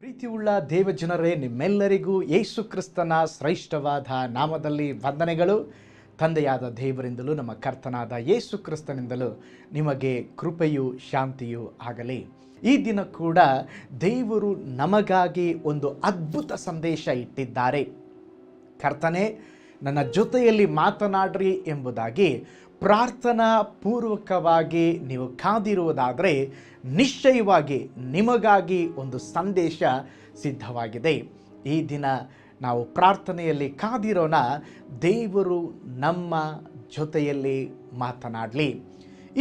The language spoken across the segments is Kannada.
ಪ್ರೀತಿಯುಳ್ಳ ದೇವಜನರೇ, ನಿಮ್ಮೆಲ್ಲರಿಗೂ ಯೇಸು ಕ್ರಿಸ್ತನ ಶ್ರೇಷ್ಠವಾದ ನಾಮದಲ್ಲಿ ವಂದನೆಗಳು. ತಂದೆಯಾದ ದೇವರಿಂದಲೂ ನಮ್ಮ ಕರ್ತನಾದ ಯೇಸು ಕ್ರಿಸ್ತನಿಂದಲೂ ನಿಮಗೆ ಕೃಪೆಯು ಶಾಂತಿಯೂ ಆಗಲಿ. ಈ ದಿನ ಕೂಡ ದೇವರು ನಮಗಾಗಿ ಒಂದು ಅದ್ಭುತ ಸಂದೇಶ ಇಟ್ಟಿದ್ದಾರೆ. ಕರ್ತನೇ, ನನ್ನ ಜೊತೆಯಲ್ಲಿ ಮಾತನಾಡ್ರಿ ಎಂಬುದಾಗಿ ಪ್ರಾರ್ಥನಾ ಪೂರ್ವಕವಾಗಿ ನೀವು ಕಾದಿರುವುದಾದರೆ ನಿಶ್ಚಯವಾಗಿ ನಿಮಗಾಗಿ ಒಂದು ಸಂದೇಶ ಸಿದ್ಧವಾಗಿದೆ. ಈ ದಿನ ನಾವು ಪ್ರಾರ್ಥನೆಯಲ್ಲಿ ಕಾದಿರೋಣ. ದೇವರು ನಮ್ಮ ಜೊತೆಯಲ್ಲಿ ಮಾತನಾಡಲಿ.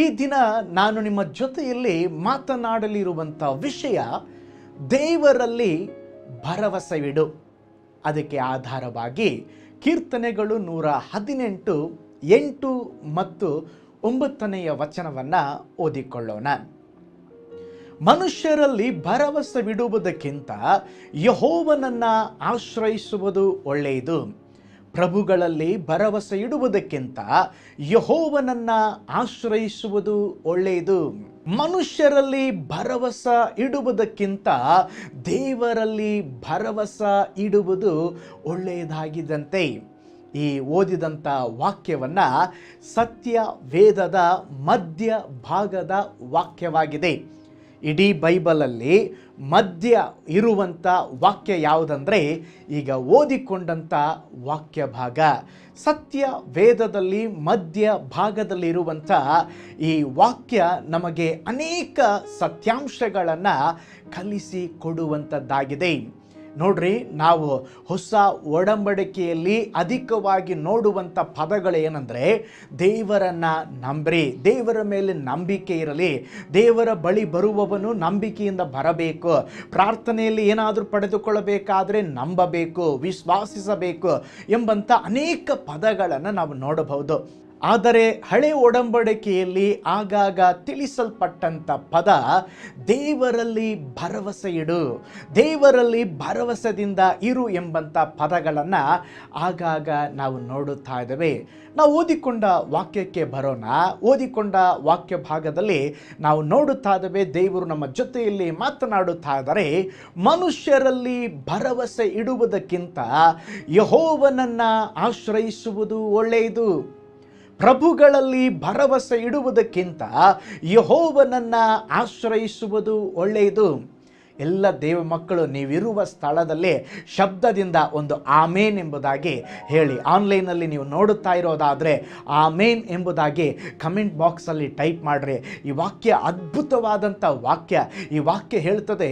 ಈ ದಿನ ನಾನು ನಿಮ್ಮ ಜೊತೆಯಲ್ಲಿ ಮಾತನಾಡಲಿರುವಂಥ ವಿಷಯ ದೇವರಲ್ಲಿ ಭರವಸೆವಿಡು. ಅದಕ್ಕೆ ಆಧಾರವಾಗಿ ಕೀರ್ತನೆಗಳು 118 8 ಮತ್ತು 9ನೇ ವಚನವನ್ನು ಓದಿಕೊಳ್ಳೋಣ. ಮನುಷ್ಯರಲ್ಲಿ ಭರವಸೆವಿಡುವುದಕ್ಕಿಂತ ಯೆಹೋವನನ್ನು ಆಶ್ರಯಿಸುವುದು ಒಳ್ಳೆಯದು. ಪ್ರಭುಗಳಲ್ಲಿ ಭರವಸೆ ಇಡುವುದಕ್ಕಿಂತ ಯೆಹೋವನನ್ನು ಆಶ್ರಯಿಸುವುದು ಒಳ್ಳೆಯದು. ಮನುಷ್ಯರಲ್ಲಿ ಭರವಸೆ ಇಡುವುದಕ್ಕಿಂತ ದೇವರಲ್ಲಿ ಭರವಸೆ ಇಡುವುದು ಒಳ್ಳೆಯದಾಗಿದ್ದಂತೆ. ಈ ಓದಿದಂಥ ವಾಕ್ಯವನ್ನು ಸತ್ಯ ವೇದದ ಮಧ್ಯ ಭಾಗದ ವಾಕ್ಯವಾಗಿದೆ. ಇಡೀ ಬೈಬಲಲ್ಲಿ ಮಧ್ಯ ಇರುವಂಥ ವಾಕ್ಯ ಯಾವುದಂದರೆ ಈಗ ಓದಿಕೊಂಡಂಥ ವಾಕ್ಯ ಭಾಗ. ಸತ್ಯ ವೇದದಲ್ಲಿ ಮಧ್ಯ ಭಾಗದಲ್ಲಿರುವಂಥ ಈ ವಾಕ್ಯ ನಮಗೆ ಅನೇಕ ಸತ್ಯಾಂಶಗಳನ್ನು ಕಲಿಸಿಕೊಡುವಂಥದ್ದಾಗಿದೆ. ನೋಡ್ರಿ, ನಾವು ಹೊಸ ಒಡಂಬಡಿಕೆಯಲ್ಲಿ ಅಧಿಕವಾಗಿ ನೋಡುವಂಥ ಪದಗಳೇನೆಂದರೆ ದೇವರನ್ನು ನಂಬ್ರಿ, ದೇವರ ಮೇಲೆ ನಂಬಿಕೆ ಇರಲಿ, ದೇವರ ಬಳಿ ಬರುವವನು ನಂಬಿಕೆಯಿಂದ ಬರಬೇಕು, ಪ್ರಾರ್ಥನೆಯಲ್ಲಿ ಏನಾದರೂ ಪಡೆದುಕೊಳ್ಳಬೇಕಾದ್ರೆ ನಂಬಬೇಕು, ವಿಶ್ವಾಸಿಸಬೇಕು ಎಂಬಂಥ ಅನೇಕ ಪದಗಳನ್ನು ನಾವು ನೋಡಬಹುದು. ಆದರೆ ಹಳೆ ಒಡಂಬಡಿಕೆಯಲ್ಲಿ ಆಗಾಗ ತಿಳಿಸಲ್ಪಟ್ಟಂಥ ಪದ ದೇವರಲ್ಲಿ ಭರವಸೆ ಇಡು, ದೇವರಲ್ಲಿ ಭರವಸೆದಿಂದ ಇರು ಎಂಬಂಥ ಪದಗಳನ್ನು ಆಗಾಗ ನಾವು ನೋಡುತ್ತಾ ಇದ್ದೇವೆ. ನಾವು ಓದಿಕೊಂಡ ವಾಕ್ಯಕ್ಕೆ ಬರೋಣ. ಓದಿಕೊಂಡ ವಾಕ್ಯ ಭಾಗದಲ್ಲಿ ನಾವು ನೋಡುತ್ತಾ ಇದ್ದೇವೆ, ದೇವರು ನಮ್ಮ ಜೊತೆಯಲ್ಲಿ ಮಾತನಾಡುತ್ತಾ ಇದ್ದಾರೆ. ಮನುಷ್ಯರಲ್ಲಿ ಭರವಸೆ ಇಡುವುದಕ್ಕಿಂತ ಯೆಹೋವನನ್ನು ಆಶ್ರಯಿಸುವುದು ಒಳ್ಳೆಯದು. ಪ್ರಭುಗಳಲ್ಲಿ ಭರವಸೆ ಇಡುವುದಕ್ಕಿಂತ ಯೆಹೋವನನ್ನು ಆಶ್ರಯಿಸುವುದು ಒಳ್ಳೆಯದು. ಎಲ್ಲ ದೇವ ಮಕ್ಕಳು ನೀವಿರುವ ಸ್ಥಳದಲ್ಲಿ ಶಬ್ದದಿಂದ ಒಂದು ಆಮೇನ್ ಎಂಬುದಾಗಿ ಹೇಳಿ. ಆನ್ಲೈನಲ್ಲಿ ನೀವು ನೋಡುತ್ತಾ ಇರೋದಾದರೆ ಆಮೇನ್ ಎಂಬುದಾಗಿ ಕಮೆಂಟ್ ಬಾಕ್ಸಲ್ಲಿ ಟೈಪ್ ಮಾಡಿರಿ. ಈ ವಾಕ್ಯ ಅದ್ಭುತವಾದಂಥ ವಾಕ್ಯ. ಈ ವಾಕ್ಯ ಹೇಳ್ತದೆ,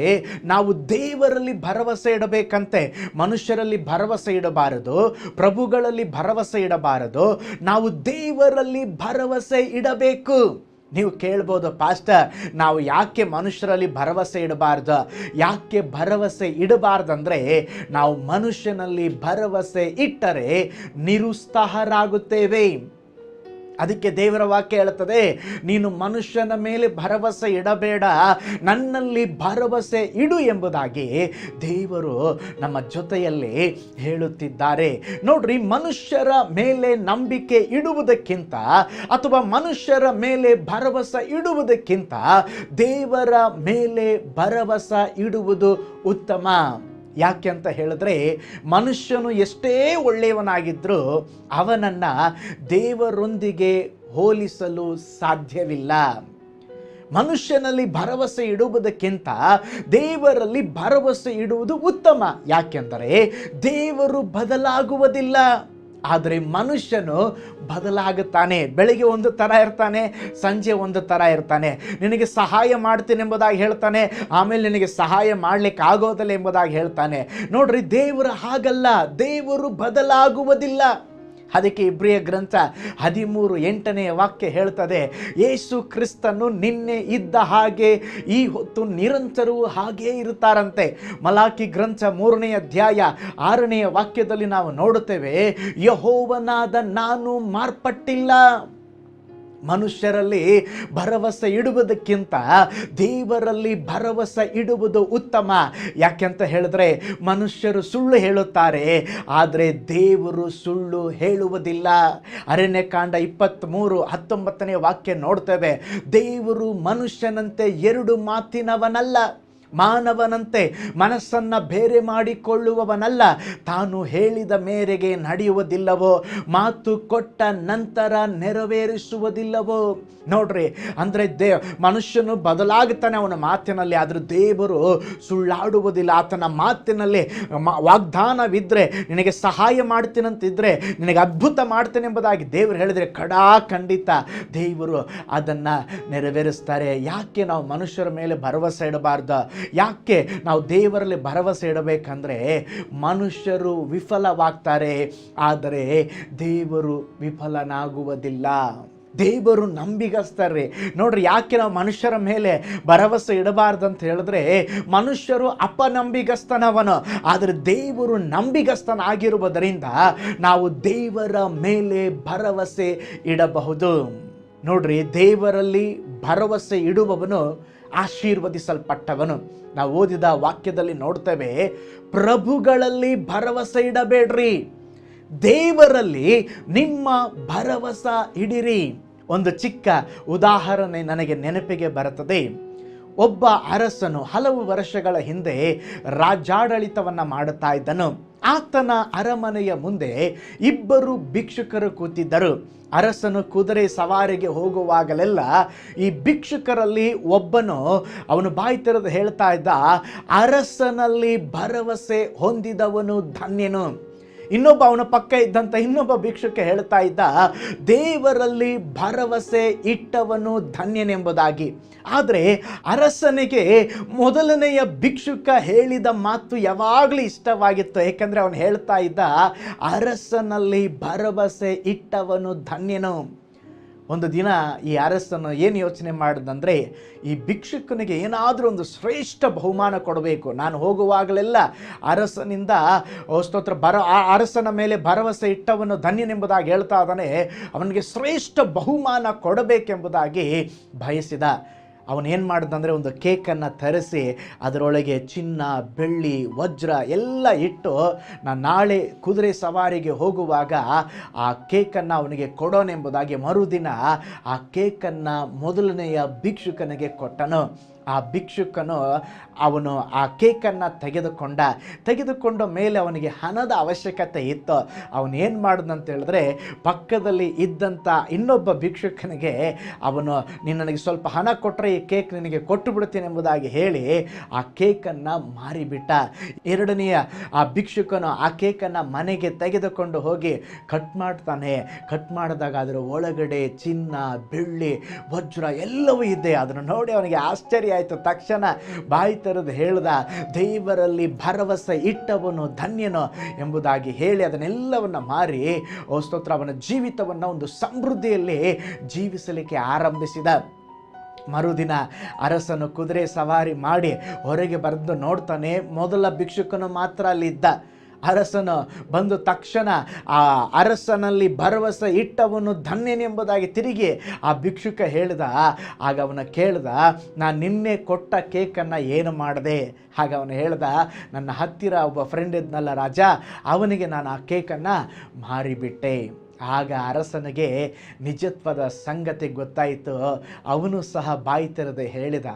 ನಾವು ದೇವರಲ್ಲಿ ಭರವಸೆ ಇಡಬೇಕಂತೆ. ಮನುಷ್ಯರಲ್ಲಿ ಭರವಸೆ ಇಡಬಾರದು, ಪ್ರಭುಗಳಲ್ಲಿ ಭರವಸೆ ಇಡಬಾರದು, ನಾವು ದೇವರಲ್ಲಿ ಭರವಸೆ ಇಡಬೇಕು. ನೀವು ಕೇಳ್ಬೋದು, ಪಾಸ್ಟರ್, ನಾವು ಯಾಕೆ ಮನುಷ್ಯರಲ್ಲಿ ಭರವಸೆ ಇಡಬಾರ್ದು? ಯಾಕೆ ಭರವಸೆ ಇಡಬಾರ್ದಂದರೆ ನಾವು ಮನುಷ್ಯನಲ್ಲಿ ಭರವಸೆ ಇಟ್ಟರೆ ನಿರುತ್ಸಾಹರಾಗುತ್ತೇವೆ. ಅದಕ್ಕೆ ದೇವರ ವಾಕ್ಯ ಹೇಳುತ್ತದೆ, ನೀನು ಮನುಷ್ಯನ ಮೇಲೆ ಭರವಸೆ ಇಡಬೇಡ, ನನ್ನಲ್ಲಿ ಭರವಸೆ ಇಡು ಎಂಬುದಾಗಿ ದೇವರು ನಮ್ಮ ಜೊತೆಯಲ್ಲಿ ಹೇಳುತ್ತಿದ್ದಾರೆ. ನೋಡ್ರಿ, ಮನುಷ್ಯರ ಮೇಲೆ ನಂಬಿಕೆ ಇಡುವುದಕ್ಕಿಂತ ಅಥವಾ ಮನುಷ್ಯರ ಮೇಲೆ ಭರವಸೆ ಇಡುವುದಕ್ಕಿಂತ ದೇವರ ಮೇಲೆ ಭರವಸೆ ಇಡುವುದು ಉತ್ತಮ. ಯಾಕೆ ಅಂತ ಹೇಳಿದ್ರೆ, ಮನುಷ್ಯನು ಎಷ್ಟೇ ಒಳ್ಳೆಯವನಾಗಿದ್ದರೂ ಅವನನ್ನು ದೇವರೊಂದಿಗೆ ಹೋಲಿಸಲು ಸಾಧ್ಯವಿಲ್ಲ. ಮನುಷ್ಯನಲ್ಲಿ ಭರವಸೆ ಇಡುವುದಕ್ಕಿಂತ ದೇವರಲ್ಲಿ ಭರವಸೆ ಇಡುವುದು ಉತ್ತಮ. ಯಾಕೆಂದರೆ ದೇವರು ಬದಲಾಗುವುದಿಲ್ಲ, ಆದರೆ ಮನುಷ್ಯನು ಬದಲಾಗುತ್ತಾನೆ. ಬೆಳಿಗ್ಗೆ ಒಂದು ಥರ ಇರ್ತಾನೆ, ಸಂಜೆ ಒಂದು ಥರ ಇರ್ತಾನೆ. ನಿನಗೆ ಸಹಾಯ ಮಾಡ್ತೀನಿ ಎಂಬುದಾಗಿ ಹೇಳ್ತಾನೆ, ಆಮೇಲೆ ನಿನಗೆ ಸಹಾಯ ಮಾಡಲಿಕ್ಕೆ ಆಗೋದಿಲ್ಲ ಎಂಬುದಾಗಿ ಹೇಳ್ತಾನೆ. ನೋಡ್ರಿ, ದೇವರು ಹಾಗಲ್ಲ, ದೇವರು ಬದಲಾಗುವುದಿಲ್ಲ. ಅದಕ್ಕೆ ಇಬ್ರಿಯ ಗ್ರಂಥ 13:8ನೇ ವಾಕ್ಯ ಹೇಳ್ತದೆ, ಯೇಸು ಕ್ರಿಸ್ತನು ನಿನ್ನೆ ಇದ್ದ ಹಾಗೆ ಈ ಹೊತ್ತು ನಿರಂತರವೂ ಹಾಗೇ ಇರುತ್ತಾರಂತೆ. ಮಲಾಕಿ ಗ್ರಂಥ 3ನೇ ಅಧ್ಯಾಯ 6ನೇ ವಾಕ್ಯದಲ್ಲಿ ನಾವು ನೋಡುತ್ತೇವೆ, ಯೆಹೋವನಾದ ನಾನು ಮಾರ್ಪಟ್ಟಿಲ್ಲ. ಮನುಷ್ಯರಲ್ಲಿ ಭರವಸೆ ಇಡುವುದಕ್ಕಿಂತ ದೇವರಲ್ಲಿ ಭರವಸೆ ಇಡುವುದು ಉತ್ತಮ. ಯಾಕೆಂತ ಹೇಳಿದ್ರೆ, ಮನುಷ್ಯರು ಸುಳ್ಳು ಹೇಳುತ್ತಾರೆ, ಆದರೆ ದೇವರು ಸುಳ್ಳು ಹೇಳುವುದಿಲ್ಲ. ಅರಣ್ಯಕಾಂಡ 23:19ನೇ ವಾಕ್ಯ ನೋಡ್ತೇವೆ, ದೇವರು ಮನುಷ್ಯನಂತೆ ಎರಡು ಮಾತಿನವನಲ್ಲ. ಮಾನವನಂತೆ ಮನಸ್ಸನ್ನು ಬೇರೆ ಮಾಡಿಕೊಳ್ಳುವವನಲ್ಲ, ತಾನು ಹೇಳಿದ ಮೇರೆಗೆ ನಡೆಯುವುದಿಲ್ಲವೋ, ಮಾತು ಕೊಟ್ಟ ನಂತರ ನೆರವೇರಿಸುವುದಿಲ್ಲವೋ. ನೋಡ್ರಿ, ಅಂದರೆ ಮನುಷ್ಯನು ಬದಲಾಗುತ್ತಾನೆ ಅವನ ಮಾತಿನಲ್ಲಿ, ಆದರೂ ದೇವರು ಸುಳ್ಳಾಡುವುದಿಲ್ಲ. ಆತನ ಮಾತಿನಲ್ಲಿ ವಾಗ್ದಾನವಿದ್ದರೆ, ನಿನಗೆ ಸಹಾಯ ಮಾಡ್ತೀನಂತಿದ್ರೆ, ನಿನಗೆ ಅದ್ಭುತ ಮಾಡ್ತೇನೆ ಎಂಬುದಾಗಿ ದೇವರು ಹೇಳಿದರೆ ಖಂಡಿತ ದೇವರು ಅದನ್ನು ನೆರವೇರಿಸ್ತಾರೆ. ಯಾಕೆ ನಾವು ಮನುಷ್ಯರ ಮೇಲೆ ಭರವಸೆ ಇಡಬಾರ್ದು? ಯಾಕೆ ನಾವು ದೇವರಲ್ಲಿ ಭರವಸೆ ಇಡಬೇಕಂದ್ರೆ, ಮನುಷ್ಯರು ವಿಫಲವಾಗ್ತಾರೆ, ಆದರೆ ದೇವರು ವಿಫಲನಾಗುವುದಿಲ್ಲ. ದೇವರು ನಂಬಿಗಸ್ತರ್ರಿ. ನೋಡ್ರಿ, ಯಾಕೆ ನಾವು ಮನುಷ್ಯರ ಮೇಲೆ ಭರವಸೆ ಇಡಬಾರ್ದು ಅಂತ ಹೇಳಿದ್ರೆ, ಮನುಷ್ಯರು ಅಪನಂಬಿಗಸ್ತನವನು, ಆದರೆ ದೇವರು ನಂಬಿಗಸ್ತನಾಗಿರುವುದರಿಂದ ನಾವು ದೇವರ ಮೇಲೆ ಭರವಸೆ ಇಡಬಹುದು. ನೋಡ್ರಿ, ದೇವರಲ್ಲಿ ಭರವಸೆ ಇಡುವವನು ಆಶೀರ್ವದಿಸಲ್ಪಟ್ಟವನು. ನಾವು ಓದಿದ ವಾಕ್ಯದಲ್ಲಿ ನೋಡ್ತೇವೆ, ಪ್ರಭುಗಳಲ್ಲಿ ಭರವಸೆ ಇಡಬೇಡ್ರಿ, ದೇವರಲ್ಲಿ ನಿಮ್ಮ ಭರವಸೆ ಇಡಿರಿ. ಒಂದು ಚಿಕ್ಕ ಉದಾಹರಣೆ ನನಗೆ ನೆನಪಿಗೆ ಬರುತ್ತದೆ. ಒಬ್ಬ ಅರಸನು ಹಲವು ವರ್ಷಗಳ ಹಿಂದೆ ರಾಜ್ಯಾಡಳಿತವನ್ನು ಮಾಡುತ್ತಾ ಇದ್ದನು. ಆತನ ಅರಮನೆಯ ಮುಂದೆ ಇಬ್ಬರು ಭಿಕ್ಷುಕರು ಕೂತಿದ್ದರು. ಅರಸನು ಕುದುರೆ ಸವಾರಿಗೆ ಹೋಗುವಾಗಲೆಲ್ಲ ಈ ಭಿಕ್ಷುಕರಲ್ಲಿ ಒಬ್ಬನು ಅವನು ಬಾಯಿ ತೆರೆದು ಹೇಳ್ತಾ ಇದ್ದ, ಅರಸನಲ್ಲಿ ಭರವಸೆ ಹೊಂದಿದವನು ಧನ್ಯನು. ಇನ್ನೊಬ್ಬ ಅವನ ಪಕ್ಕ ಇದ್ದಂಥ ಇನ್ನೊಬ್ಬ ಭಿಕ್ಷುಕ ಹೇಳ್ತಾ ಇದ್ದ, ದೇವರಲ್ಲಿ ಭರವಸೆ ಇಟ್ಟವನು ಧನ್ಯನೆಂಬುದಾಗಿ. ಆದರೆ ಅರಸನಿಗೆ ಮೊದಲನೆಯ ಭಿಕ್ಷುಕ ಹೇಳಿದ ಮಾತು ಯಾವಾಗಲೂ ಇಷ್ಟವಾಗಿತ್ತು. ಏಕೆಂದರೆ ಅವನು ಹೇಳ್ತಾ ಇದ್ದ, ಅರಸನಲ್ಲಿ ಭರವಸೆ ಇಟ್ಟವನು ಧನ್ಯನು. ಒಂದು ದಿನ ಈ ಅರಸನು ಏನು ಯೋಚನೆ ಮಾಡಿದಂದರೆ, ಈ ಭಿಕ್ಷುಕನಿಗೆ ಏನಾದರೂ ಒಂದು ಶ್ರೇಷ್ಠ ಬಹುಮಾನ ಕೊಡಬೇಕು. ನಾನು ಹೋಗುವಾಗಲೆಲ್ಲ ಅರಸನಿಂದ ಸ್ತೋತ್ರ ಆ ಅರಸನ ಮೇಲೆ ಭರವಸೆ ಇಟ್ಟವನು ಧನ್ಯನೆಂಬುದಾಗಿ ಹೇಳ್ತಾ ಇದ್ದಾನೆ, ಅವನಿಗೆ ಶ್ರೇಷ್ಠ ಬಹುಮಾನ ಕೊಡಬೇಕೆಂಬುದಾಗಿ ಬಯಸಿದ. ಅವನೇನು ಮಾಡಿದಂದರೆ, ಒಂದು ಕೇಕನ್ನು ತರಿಸಿ ಅದರೊಳಗೆ ಚಿನ್ನ, ಬೆಳ್ಳಿ, ವಜ್ರ ಎಲ್ಲ ಇಟ್ಟು, ನಾನು ನಾಳೆ ಕುದುರೆ ಸವಾರಿಗೆ ಹೋಗುವಾಗ ಆ ಕೇಕನ್ನು ಅವನಿಗೆ ಕೊಡೋನೆಂಬುದಾಗಿ ಮರುದಿನ ಆ ಕೇಕನ್ನು ಮೊದಲನೆಯ ಭಿಕ್ಷುಕನಿಗೆ ಕೊಟ್ಟನು. ಆ ಭಿಕ್ಷುಕನು ಅವನು ಆ ಕೇಕನ್ನು ತೆಗೆದುಕೊಂಡ ಮೇಲೆ ಅವನಿಗೆ ಹಣದ ಅವಶ್ಯಕತೆ ಇತ್ತು. ಅವನೇನು ಮಾಡಿದಂತ ಹೇಳಿದ್ರೆ, ಪಕ್ಕದಲ್ಲಿ ಇದ್ದಂಥ ಇನ್ನೊಬ್ಬ ಭಿಕ್ಷುಕನಿಗೆ ಅವನು, ನೀನು ನನಗೆ ಸ್ವಲ್ಪ ಹಣ ಕೊಟ್ಟರೆ ಈ ಕೇಕ್ ನಿನಗೆ ಕೊಟ್ಟು ಬಿಡ್ತೀನಿ ಎಂಬುದಾಗಿ ಹೇಳಿ ಆ ಕೇಕನ್ನು ಮಾರಿಬಿಟ್ಟ. ಎರಡನೆಯ ಆ ಭಿಕ್ಷುಕನು ಆ ಕೇಕನ್ನು ಮನೆಗೆ ತೆಗೆದುಕೊಂಡು ಹೋಗಿ ಕಟ್ ಮಾಡ್ತಾನೆ. ಕಟ್ ಮಾಡಿದಾಗ ಅದರ ಒಳಗಡೆ ಚಿನ್ನ, ಬೆಳ್ಳಿ, ವಜ್ರ ಎಲ್ಲವೂ ಇದೆ. ಅದನ್ನು ನೋಡಿ ಅವನಿಗೆ ಆಶ್ಚರ್ಯ ಆಯಿತು. ತಕ್ಷಣ ಬಾಯಿ ತೆರೆದು ಹೇಳ್ದ, ದೇವರಲ್ಲಿ ಭರವಸೆ ಇಟ್ಟವನು ಧನ್ಯನು ಎಂಬುದಾಗಿ ಹೇಳಿ ಅದನ್ನೆಲ್ಲವನ್ನು ಮಾರಿ ಸ್ತೋತ್ರ ಅವನ ಜೀವಿತವನ್ನು ಒಂದು ಸಮೃದ್ಧಿಯಲ್ಲಿ ಜೀವಿಸಲಿಕ್ಕೆ ಆರಂಭಿಸಿದ. ಮರುದಿನ ಅರಸನು ಕುದುರೆ ಸವಾರಿ ಮಾಡಿ ಹೊರಗೆ ಬರೆದು ನೋಡ್ತಾನೆ, ಮೊದಲ ಭಿಕ್ಷುಕನು ಮಾತ್ರ ಅಲ್ಲಿದ್ದ. ಅರಸನು ಬಂದು ತಕ್ಷಣ ಆ ಅರಸನಲ್ಲಿ ಭರವಸೆ ಇಟ್ಟವನು ಧನ್ಯನೆಂಬುದಾಗಿ ತಿರುಗಿ ಆ ಭಿಕ್ಷುಕ ಹೇಳಿದ. ಆಗ ಅವನ ಕೇಳ್ದ, ನಾನು ನಿನ್ನೆ ಕೊಟ್ಟ ಕೇಕನ್ನು ಏನು ಮಾಡಿದೆ? ಆಗ ಅವನು ಹೇಳ್ದ, ನನ್ನ ಹತ್ತಿರ ಒಬ್ಬ ಫ್ರೆಂಡ್ ಇದ್ನಲ್ಲ ರಾಜ, ಅವನಿಗೆ ನಾನು ಆ ಕೇಕನ್ನು ಮಾರಿಬಿಟ್ಟೆ. ಆಗ ಅರಸನಿಗೆ ನಿಜತ್ವದ ಸಂಗತಿ ಗೊತ್ತಾಯಿತು. ಅವನು ಸಹ ಬಾಯಿ ತೆರೆದು ಹೇಳಿದ,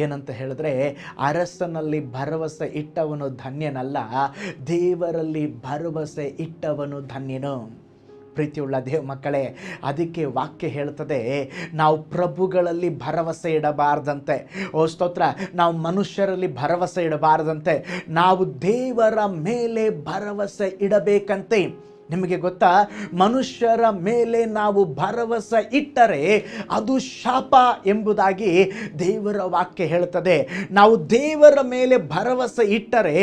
ಏನಂತ ಹೇಳಿದ್ರೆ, ಅರಸನಲ್ಲಿ ಭರವಸೆ ಇಟ್ಟವನು ಧನ್ಯನಲ್ಲ, ದೇವರಲ್ಲಿ ಭರವಸೆ ಇಟ್ಟವನು ಧನ್ಯನು. ಪ್ರೀತಿಯುಳ್ಳ ದೇವ ಮಕ್ಕಳೇ, ಅದಕ್ಕೆ ವಾಕ್ಯ ಹೇಳ್ತದೆ, ನಾವು ಪ್ರಭುಗಳಲ್ಲಿ ಭರವಸೆ ಇಡಬಾರ್ದಂತೆ. ಸ್ತೋತ್ರ, ನಾವು ಮನುಷ್ಯರಲ್ಲಿ ಭರವಸೆ ಇಡಬಾರ್ದಂತೆ, ನಾವು ದೇವರ ಮೇಲೆ ಭರವಸೆ ಇಡಬೇಕಂತೆ. ನಿಮಗೆ ಗೊತ್ತಾ, ಮನುಷ್ಯರ ಮೇಲೆ ನಾವು ಭರವಸೆ ಇಟ್ಟರೆ ಅದು ಶಾಪ ಎಂಬುದಾಗಿ ದೇವರ ವಾಕ್ಯ ಹೇಳ್ತದೆ. ನಾವು ದೇವರ ಮೇಲೆ ಭರವಸೆ ಇಟ್ಟರೆ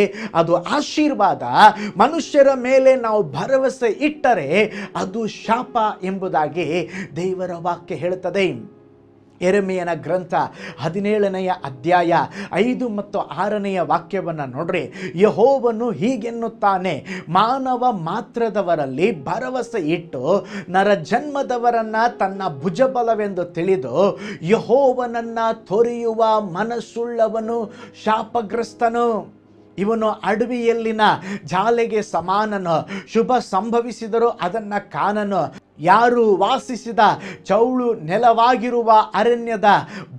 ಅದು ಆಶೀರ್ವಾದ, ಮನುಷ್ಯರ ಮೇಲೆ ನಾವು ಭರವಸೆ ಇಟ್ಟರೆ ಅದು ಶಾಪ ಎಂಬುದಾಗಿ ದೇವರ ವಾಕ್ಯ ಹೇಳ್ತದೆ. ಯೆರೆಮೀಯನ ಗ್ರಂಥ 17ನೇ ಅಧ್ಯಾಯ 5 ಮತ್ತು 6ನೇ ವಾಕ್ಯವನ್ನು ನೋಡ್ರಿ. ಯೆಹೋವನು ಹೀಗೆನ್ನುತ್ತಾನೆ, ಮಾನವ ಮಾತ್ರದವರಲ್ಲಿ ಭರವಸೆ ಇಟ್ಟು ನರಜನ್ಮದವರನ್ನು ತನ್ನ ಭುಜಬಲವೆಂದು ತಿಳಿದು ಯೆಹೋವನನ್ನು ತೊರೆಯುವ ಮನಸ್ಸುಳ್ಳವನು ಶಾಪಗ್ರಸ್ತನು. ಇವನು ಅಡವಿಯಲ್ಲಿನ ಜಾಲೆಗೆ ಸಮಾನನು, ಶುಭ ಸಂಭವಿಸಿದರೂ ಅದನ್ನು ಕಾಣನು. ಯಾರು ವಾಸಿಸಿದ ಚೌಳು ನೆಲವಾಗಿರುವ ಅರಣ್ಯದ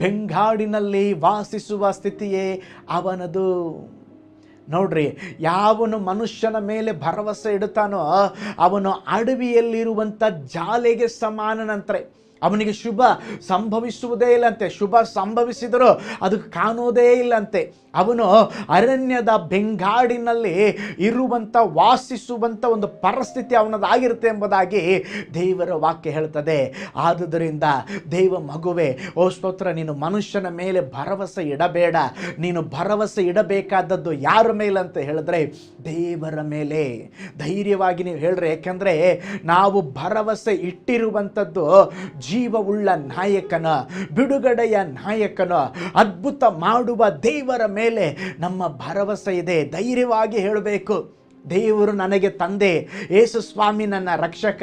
ಬೆಂಗಾಡಿನಲ್ಲಿ ವಾಸಿಸುವ ಸ್ಥಿತಿಯೇ ಅವನದು. ನೋಡ್ರಿ, ಯಾವನು ಮನುಷ್ಯನ ಮೇಲೆ ಭರವಸೆ ಇಡುತ್ತಾನೋ ಅವನು ಅಡವಿಯಲ್ಲಿರುವಂಥ ಜಾಲೆಗೆ ಸಮಾನನಂತೆ. ಅವನಿಗೆ ಶುಭ ಸಂಭವಿಸುವುದೇ ಇಲ್ಲಂತೆ, ಶುಭ ಸಂಭವಿಸಿದರೂ ಅದು ಕಾಣೋದೇ ಇಲ್ಲಂತೆ. ಅವನು ಅರಣ್ಯದ ಬೆಂಗಾಡಿನಲ್ಲಿ ಇರುವಂಥ ವಾಸಿಸುವಂಥ ಒಂದು ಪರಿಸ್ಥಿತಿ ಅವನದಾಗಿರುತ್ತೆ ಎಂಬುದಾಗಿ ದೇವರ ವಾಕ್ಯ ಹೇಳ್ತದೆ. ಆದುದರಿಂದ ದೇವ ಮಗುವೆ, ಓ ಸ್ತೋತ್ರ, ನೀನು ಮನುಷ್ಯನ ಮೇಲೆ ಭರವಸೆ ಇಡಬೇಡ. ನೀನು ಭರವಸೆ ಇಡಬೇಕಾದದ್ದು ಯಾರ ಮೇಲೆ ಅಂತ ಹೇಳಿದ್ರೆ ದೇವರ ಮೇಲೆ. ಧೈರ್ಯವಾಗಿ ನೀವು ಹೇಳ್ರಿ, ಯಾಕೆಂದರೆ ನಾವು ಭರವಸೆ ಇಟ್ಟಿರುವಂಥದ್ದು ಜೀವವುಳ್ಳ ನಾಯಕನ, ಬಿಡುಗಡೆಯ ನಾಯಕನ, ಅದ್ಭುತ ಮಾಡುವ ದೇವರ ಮೇಲೆ ನಮ್ಮ ಭರವಸೆ ಇದೆ. ಧೈರ್ಯವಾಗಿ ಹೇಳಬೇಕು, ದೇವರು ನನಗೆ ತಂದೆ, ಯೇಸು ಸ್ವಾಮಿ ನನ್ನ ರಕ್ಷಕ,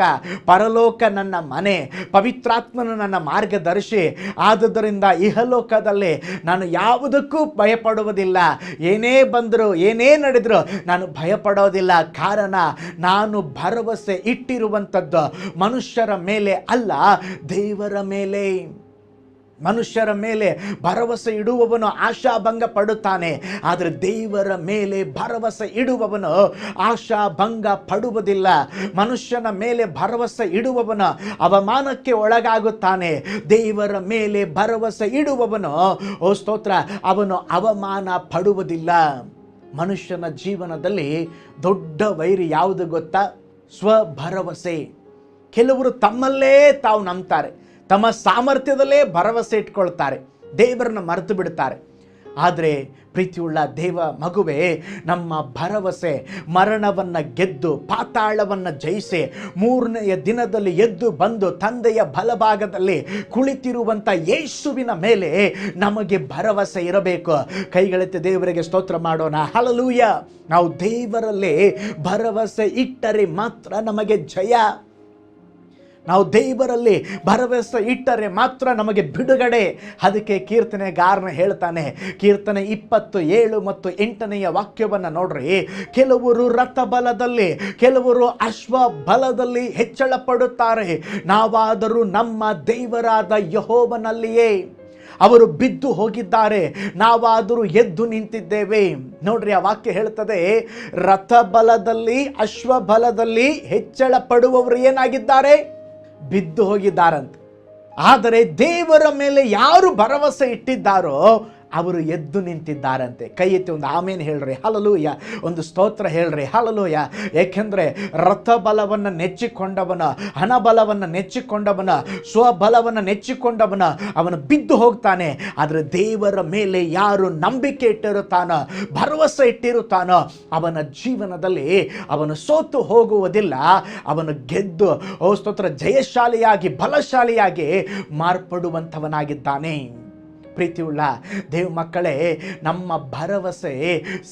ಪರಲೋಕ ನನ್ನ ಮನೆ, ಪವಿತ್ರಾತ್ಮನು ನನ್ನ ಮಾರ್ಗದರ್ಶಿ. ಆದುದರಿಂದ ಇಹಲೋಕದಲ್ಲಿ ನಾನು ಯಾವುದಕ್ಕೂ ಭಯಪಡುವುದಿಲ್ಲ. ಏನೇ ಬಂದರೂ ಏನೇ ನಡೆದರೂ ನಾನು ಭಯಪಡೋದಿಲ್ಲ. ಕಾರಣ ನಾನು ಭರವಸೆ ಇಟ್ಟಿರುವಂಥದ್ದು ಮನುಷ್ಯರ ಮೇಲೆ ಅಲ್ಲ, ದೇವರ ಮೇಲೆ. ಮನುಷ್ಯರ ಮೇಲೆ ಭರವಸೆ ಇಡುವವನು ಆಶಾಭಂಗ ಪಡುತ್ತಾನೆ, ಆದರೆ ದೇವರ ಮೇಲೆ ಭರವಸೆ ಇಡುವವನು ಆಶಾಭಂಗ ಪಡುವುದಿಲ್ಲ. ಮನುಷ್ಯನ ಮೇಲೆ ಭರವಸೆ ಇಡುವವನು ಅವಮಾನಕ್ಕೆ ಒಳಗಾಗುತ್ತಾನೆ. ದೇವರ ಮೇಲೆ ಭರವಸೆ ಇಡುವವನು, ಓ ಸ್ತೋತ್ರ, ಅವನು ಅವಮಾನ ಪಡುವುದಿಲ್ಲ. ಮನುಷ್ಯನ ಜೀವನದಲ್ಲಿ ದೊಡ್ಡ ವೈರಿ ಯಾವುದು ಗೊತ್ತಾ? ಸ್ವಭರವಸೆ. ಕೆಲವರು ತಮ್ಮಲ್ಲೇ ತಾವು ನಂಬ್ತಾರೆ, ತಮ್ಮ ಸಾಮರ್ಥ್ಯದಲ್ಲೇ ಭರವಸೆ ಇಟ್ಕೊಳ್ತಾರೆ, ದೇವರನ್ನು ಮರೆತು ಬಿಡ್ತಾರೆ. ಆದರೆ ಪ್ರೀತಿಯುಳ್ಳ ದೇವ ಮಗುವೆ, ನಮ್ಮ ಭರವಸೆ ಮರಣವನ್ನು ಗೆದ್ದು ಪಾತಾಳವನ್ನು ಜಯಿಸಿ ಮೂರನೆಯ ದಿನದಲ್ಲಿ ಎದ್ದು ಬಂದು ತಂದೆಯ ಬಲಭಾಗದಲ್ಲಿ ಕುಳಿತಿರುವಂಥ ಯೇಸುವಿನ ಮೇಲೆ ನಮಗೆ ಭರವಸೆ ಇರಬೇಕು. ಕೈಗಳೆತ್ತಿ ದೇವರಿಗೆ ಸ್ತೋತ್ರ ಮಾಡೋಣ. ಹಲ್ಲೆಲೂಯಾ. ನಾವು ದೇವರಲ್ಲಿ ಭರವಸೆ ಇಟ್ಟರೆ ಮಾತ್ರ ನಮಗೆ ಜಯ. ನಾವು ದೇವರಲ್ಲಿ ಭರವಸೆ ಇಟ್ಟರೆ ಮಾತ್ರ ನಮಗೆ ಬಿಡುಗಡೆ. ಅದಕ್ಕೆ ಕೀರ್ತನೆಗಾರನ ಹೇಳ್ತಾನೆ, ಕೀರ್ತನೆ 27 ಮತ್ತು 8ನೇ ವಾಕ್ಯವನ್ನು ನೋಡ್ರಿ. ಕೆಲವರು ರಥ ಬಲದಲ್ಲಿ, ಕೆಲವರು ಅಶ್ವ ಬಲದಲ್ಲಿ ಹೆಚ್ಚಳ ಪಡುತ್ತಾರೆ, ನಾವಾದರೂ ನಮ್ಮ ದೇವರಾದ ಯೆಹೋವನಲ್ಲಿಯೇ. ಅವರು ಬಿದ್ದು ಹೋಗಿದ್ದಾರೆ, ನಾವಾದರೂ ಎದ್ದು ನಿಂತಿದ್ದೇವೆ. ನೋಡ್ರಿ, ಆ ವಾಕ್ಯ ಹೇಳ್ತದೆ, ರಥ ಬಲದಲ್ಲಿ ಅಶ್ವ ಬಲದಲ್ಲಿ ಹೆಚ್ಚಳ ಪಡುವವರು ಏನಾಗಿದ್ದಾರೆ? ಬಿದ್ದು ಹೋಗಿದ್ದಾರಂತೆ. ಆದರೆ ದೇವರ ಮೇಲೆ ಯಾರು ಭರವಸೆ ಇಟ್ಟಿದ್ದಾರೋ ಅವರು ಎದ್ದು ನಿಂತಿದ್ದಾರಂತೆ. ಕೈ ಎತ್ತಿ ಒಂದು ಆಮೇನ್ ಹೇಳ್ರಿ, ಹಲ್ಲೆಲೂಯಾ. ಒಂದು ಸ್ತೋತ್ರ ಹೇಳ್ರಿ, ಹಲ್ಲೆಲೂಯಾ. ಏಕೆಂದರೆ ರಥ ಬಲವನ್ನು ನೆಚ್ಚಿಕೊಂಡವನ, ಹಣ ಬಲವನ್ನು ನೆಚ್ಚಿಕೊಂಡವನ, ಸ್ವಬಲವನ್ನು ನೆಚ್ಚಿಕೊಂಡವನ ಅವನು ಬಿದ್ದು ಹೋಗ್ತಾನೆ. ಆದರೆ ದೇವರ ಮೇಲೆ ಯಾರು ನಂಬಿಕೆ ಇಟ್ಟಿರುತ್ತಾನೋ, ಭರವಸೆ ಇಟ್ಟಿರುತ್ತಾನೋ, ಅವನ ಜೀವನದಲ್ಲಿ ಅವನು ಸೋತು ಹೋಗುವುದಿಲ್ಲ. ಅವನು ಗೆದ್ದು, ಓ ಸ್ತೋತ್ರ, ಜಯಶಾಲಿಯಾಗಿ ಬಲಶಾಲಿಯಾಗಿ ಮಾರ್ಪಡುವಂಥವನಾಗಿದ್ದಾನೆ. ಪ್ರೀತಿಯುಳ್ಳ ದೇವ ಮಕ್ಕಳೇ, ನಮ್ಮ ಭರವಸೆ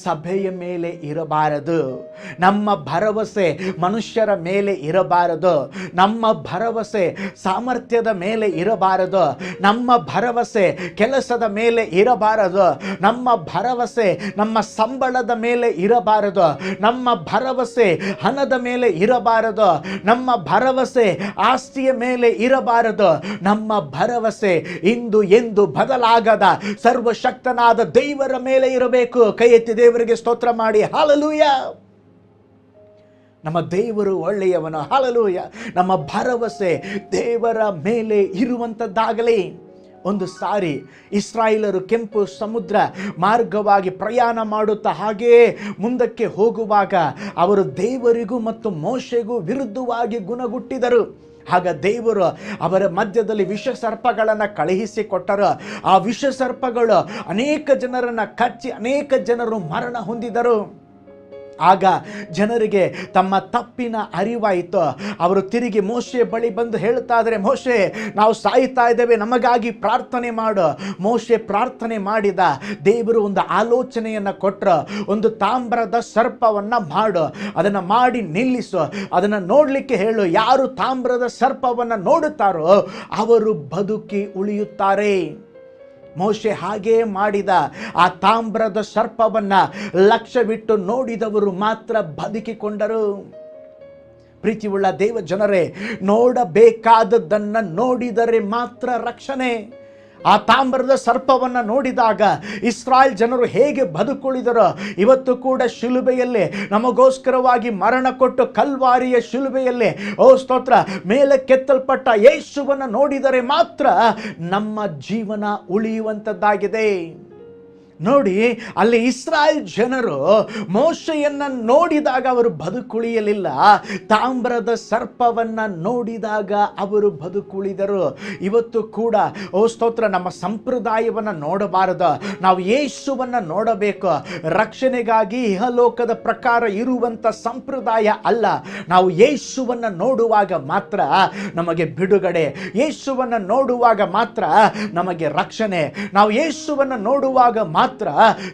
ಸಭೆಯ ಮೇಲೆ ಇರಬಾರದು. ನಮ್ಮ ಭರವಸೆ ಮನುಷ್ಯರ ಮೇಲೆ ಇರಬಾರದು. ನಮ್ಮ ಭರವಸೆ ಸಾಮರ್ಥ್ಯದ ಮೇಲೆ ಇರಬಾರದು. ನಮ್ಮ ಭರವಸೆ ಕೆಲಸದ ಮೇಲೆ ಇರಬಾರದು. ನಮ್ಮ ಭರವಸೆ ನಮ್ಮ ಸಂಬಳದ ಮೇಲೆ ಇರಬಾರದು. ನಮ್ಮ ಭರವಸೆ ಹಣದ ಮೇಲೆ ಇರಬಾರದು. ನಮ್ಮ ಭರವಸೆ ಆಸ್ತಿಯ ಮೇಲೆ ಇರಬಾರದು. ನಮ್ಮ ಭರವಸೆ ಇಂದು ಎಂದು ಬದಲಾಗದ ಸರ್ವಶಕ್ತನಾದ ದೇವರ ಮೇಲೆ ಇರಬೇಕು. ಕೈ ಎತ್ತಿ ದೇವರಿಗೆ ಸ್ತೋತ್ರ ಮಾಡಿ, ಹಲ್ಲೆಲೂಯಾ. ನಮ್ಮ ದೇವರು ಒಳ್ಳೆಯವನು, ಹಲ್ಲೆಲೂಯಾ. ನಮ್ಮ ಭರವಸೆ ದೇವರ ಮೇಲೆ ಇರುವಂಥದ್ದಾಗಲಿ. ಒಂದು ಸಾರಿ ಇಸ್ರಾಯೇಲರು ಕೆಂಪು ಸಮುದ್ರ ಮಾರ್ಗವಾಗಿ ಪ್ರಯಾಣ ಮಾಡುತ್ತಾ ಹಾಗೆಯೇ ಮುಂದಕ್ಕೆ ಹೋಗುವಾಗ ಅವರು ದೇವರಿಗೂ ಮತ್ತು ಮೋಶೆಗೂ ವಿರುದ್ಧವಾಗಿ ಗುಣಗುಟ್ಟಿದರು. ಆಗ ದೇವರು ಅವರ ಮಧ್ಯದಲ್ಲಿ ವಿಷ ಸರ್ಪಗಳನ್ನು ಕಳುಹಿಸಿಕೊಟ್ಟರು. ಆ ವಿಷ ಸರ್ಪಗಳು ಅನೇಕ ಜನರನ್ನು ಕಚ್ಚಿ ಅನೇಕ ಜನರು ಮರಣ ಹೊಂದಿದರು. ಆಗ ಜನರಿಗೆ ತಮ್ಮ ತಪ್ಪಿನ ಅರಿವಾಯಿತು. ಅವರು ತಿರುಗಿ ಮೋಶೆ ಬಳಿ ಬಂದು ಹೇಳ್ತಾ ಇದ್ದಾರೆ, ಮೋಶೆ, ನಾವು ಸಾಯ್ತಾ ಇದ್ದೇವೆ, ನಮಗಾಗಿ ಪ್ರಾರ್ಥನೆ ಮಾಡು. ಮೋಶೆ ಪ್ರಾರ್ಥನೆ ಮಾಡಿದ. ದೇವರು ಒಂದು ಆಲೋಚನೆಯನ್ನು ಕೊಟ್ಟರು. ಒಂದು ತಾಮ್ರದ ಸರ್ಪವನ್ನು ಮಾಡು, ಅದನ್ನು ಮಾಡಿ ನಿಲ್ಲಿಸು, ಅದನ್ನು ನೋಡಲಿಕ್ಕೆ ಹೇಳು. ಯಾರು ತಾಮ್ರದ ಸರ್ಪವನ್ನು ನೋಡುತ್ತಾರೋ ಅವರು ಬದುಕಿ ಉಳಿಯುತ್ತಾರೆ. ಮೋಶೆ ಹಾಗೇ ಮಾಡಿದ. ಆ ತಾಮ್ರದ ಸರ್ಪವನ್ನ ಲಕ್ಷ್ಯವಿಟ್ಟು ನೋಡಿದವರು ಮಾತ್ರ ಬದುಕಿಕೊಂಡರು. ಪ್ರೀತಿಯುಳ್ಳ ದೇವ ಜನರೇ, ನೋಡಬೇಕಾದದ್ದನ್ನು ನೋಡಿದರೆ ಮಾತ್ರ ರಕ್ಷಣೆ. ಆ ತಾಮ್ರದ ಸರ್ಪವನ್ನು ನೋಡಿದಾಗ ಇಸ್ರಾಯೇಲ್ ಜನರು ಹೇಗೆ ಬದುಕುಳಿದರೋ, ಇವತ್ತು ಕೂಡ ಶಿಲುಬೆಯಲ್ಲೇ ನಮಗೋಸ್ಕರವಾಗಿ ಮರಣ ಕೊಟ್ಟು ಕಲ್ವಾರಿಯ ಶಿಲುಬೆಯಲ್ಲೇ ಸ್ತೋತ್ರ ಮೇಲೆ ಕೆತ್ತಲ್ಪಟ್ಟ ಯೇಸುವನ್ನು ನೋಡಿದರೆ ಮಾತ್ರ ನಮ್ಮ ಜೀವನ ಉಳಿಯುವಂಥದ್ದಾಗಿದೆ. ನೋಡಿ, ಅಲ್ಲಿ ಇಸ್ರಾಯೇಲ್ ಜನರು ಮೋಶೆಯನ್ನ ನೋಡಿದಾಗ ಅವರು ಬದುಕುಳಿಯಲಿಲ್ಲ, ತಾಮ್ರದ ಸರ್ಪವನ್ನ ನೋಡಿದಾಗ ಅವರು ಬದುಕುಳಿದರು. ಇವತ್ತು ಕೂಡ ಸ್ತೋತ್ರ ನಮ್ಮ ಸಂಪ್ರದಾಯವನ್ನು ನೋಡಬಾರದು, ನಾವು ಯೇಸುವನ್ನ ನೋಡಬೇಕು. ರಕ್ಷಣೆಗಾಗಿ ಇಹಲೋಕದ ಪ್ರಕಾರ ಇರುವಂತ ಸಂಪ್ರದಾಯ ಅಲ್ಲ. ನಾವು ಯೇಸುವನ್ನ ನೋಡುವಾಗ ಮಾತ್ರ ನಮಗೆ ಬಿಡುಗಡೆ, ಯೇಸುವನ್ನ ನೋಡುವಾಗ ಮಾತ್ರ ನಮಗೆ ರಕ್ಷಣೆ. ನಾವು ಯೇಸುವನ್ನ ನೋಡುವಾಗ ಮಾತ್ರ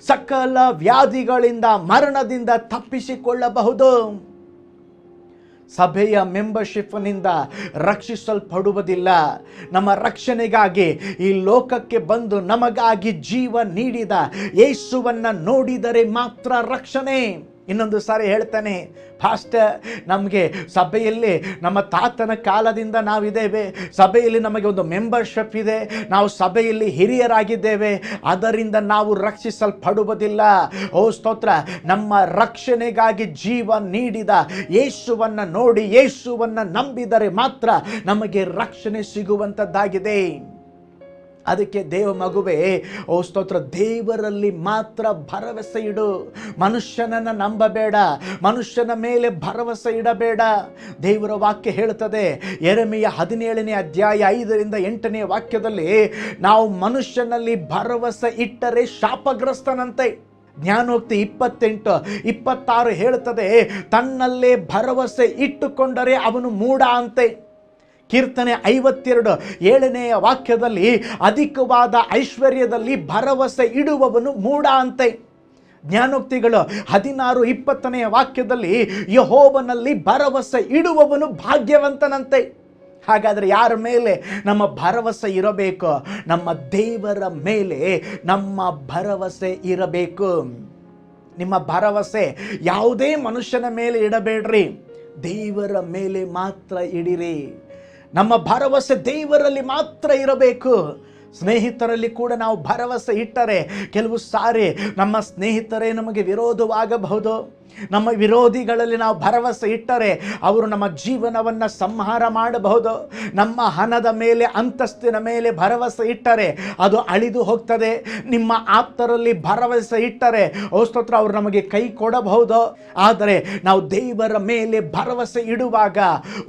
ಸಕಲ ವ್ಯಾಧಿಗಳಿಂದ ಮರಣದಿಂದ ತಪ್ಪಿಸಿಕೊಳ್ಳಬಹುದು. ಸಭೆಯ ಮೆಂಬರ್ಶಿಪ್ನಿಂದ ರಕ್ಷಿಸಲ್ಪಡುವುದಿಲ್ಲ. ನಮ್ಮ ರಕ್ಷಣೆಗಾಗಿ ಈ ಲೋಕಕ್ಕೆ ಬಂದು ನಮಗಾಗಿ ಜೀವ ನೀಡಿದ ಯೇಸುವನ್ನ ನೋಡಿದರೆ ಮಾತ್ರ ರಕ್ಷಣೆ. ಇನ್ನೊಂದು ಸಾರಿ ಹೇಳ್ತಾನೆ, ಫಾಸ್ಟರ್, ನಮಗೆ ಸಭೆಯಲ್ಲಿ ನಮ್ಮ ತಾತನ ಕಾಲದಿಂದ ನಾವಿದ್ದೇವೆ, ಸಭೆಯಲ್ಲಿ ನಮಗೆ ಒಂದು ಮೆಂಬರ್ಶಿಪ್ ಇದೆ, ನಾವು ಸಭೆಯಲ್ಲಿ ಹಿರಿಯರಾಗಿದ್ದೇವೆ, ಅದರಿಂದ ನಾವು ರಕ್ಷಿಸಲ್ಪಡುವುದಿಲ್ಲ. ಸ್ತೋತ್ರ, ನಮ್ಮ ರಕ್ಷಣೆಗಾಗಿ ಜೀವ ನೀಡಿದ ಯೇಸುವನ್ನ ನೋಡಿ ಯೇಸುವನ್ನ ನಂಬಿದರೆ ಮಾತ್ರ ನಮಗೆ ರಕ್ಷಣೆ ಸಿಗುವಂಥದ್ದಾಗಿದೆ. ಅದಕ್ಕೆ ದೇವ ಮಗುವೆ, ಸ್ತೋತ್ರ, ದೇವರಲ್ಲಿ ಮಾತ್ರ ಭರವಸೆ ಇಡು. ಮನುಷ್ಯನನ್ನು ನಂಬಬೇಡ, ಮನುಷ್ಯನ ಮೇಲೆ ಭರವಸೆ ಇಡಬೇಡ. ದೇವರ ವಾಕ್ಯ ಹೇಳ್ತದೆ, ಯೆರೆಮೀಯ 17ನೇ ಅಧ್ಯಾಯ 5-8 ವಾಕ್ಯದಲ್ಲಿ, ನಾವು ಮನುಷ್ಯನಲ್ಲಿ ಭರವಸೆ ಇಟ್ಟರೆ ಶಾಪಗ್ರಸ್ತನಂತೆ. ಜ್ಞಾನೋಕ್ತಿ 28-26 ಹೇಳ್ತದೆ, ತನ್ನಲ್ಲೇ ಭರವಸೆ ಇಟ್ಟುಕೊಂಡರೆ ಅವನು ಮೂಢ ಅಂತೆ. ಕೀರ್ತನೆ 52:7 ವಾಕ್ಯದಲ್ಲಿ, ಅಧಿಕವಾದ ಐಶ್ವರ್ಯದಲ್ಲಿ ಭರವಸೆ ಇಡುವವನು ಮೂಢ ಅಂತೆ. ಜ್ಞಾನೋಕ್ತಿಗಳು 16-20 ವಾಕ್ಯದಲ್ಲಿ, ಯೆಹೋವನಲ್ಲಿ ಭರವಸೆ ಇಡುವವನು ಭಾಗ್ಯವಂತನಂತೆ. ಹಾಗಾದರೆ ಯಾರ ಮೇಲೆ ನಮ್ಮ ಭರವಸೆ ಇರಬೇಕು? ನಮ್ಮ ದೇವರ ಮೇಲೆ ನಮ್ಮ ಭರವಸೆ ಇರಬೇಕು. ನಿಮ್ಮ ಭರವಸೆ ಯಾವುದೇ ಮನುಷ್ಯನ ಮೇಲೆ ಇಡಬೇಡ್ರಿ, ದೇವರ ಮೇಲೆ ಮಾತ್ರ ಇಡಿರಿ. ನಮ್ಮ ಭರವಸೆ ದೇವರಲ್ಲಿ ಮಾತ್ರ ಇರಬೇಕು. ಸ್ನೇಹಿತರಲ್ಲಿ ಕೂಡ ನಾವು ಭರವಸೆ ಇಟ್ಟರೆ ಕೆಲವು ಸಾರಿ ನಮ್ಮ ಸ್ನೇಹಿತರೇ ನಮಗೆ ವಿರೋಧವಾಗಬಹುದು. ನಮ್ಮ ವಿರೋಧಿಗಳಲ್ಲಿ ನಾವು ಭರವಸೆ ಇಟ್ಟರೆ ಅವರು ನಮ್ಮ ಜೀವನವನ್ನು ಸಂಹಾರ ಮಾಡಬಹುದು. ನಮ್ಮ ಹಣದ ಮೇಲೆ, ಅಂತಸ್ತಿನ ಮೇಲೆ ಭರವಸೆ ಇಟ್ಟರೆ ಅದು ಅಳಿದು ಹೋಗ್ತದೆ. ನಿಮ್ಮ ಆಪ್ತರಲ್ಲಿ ಭರವಸೆ ಇಟ್ಟರೆ ಸ್ತೋತ್ರ, ಅವರು ನಮಗೆ ಕೈ ಕೊಡಬಹುದು. ಆದರೆ ನಾವು ದೇವರ ಮೇಲೆ ಭರವಸೆ ಇಡುವಾಗ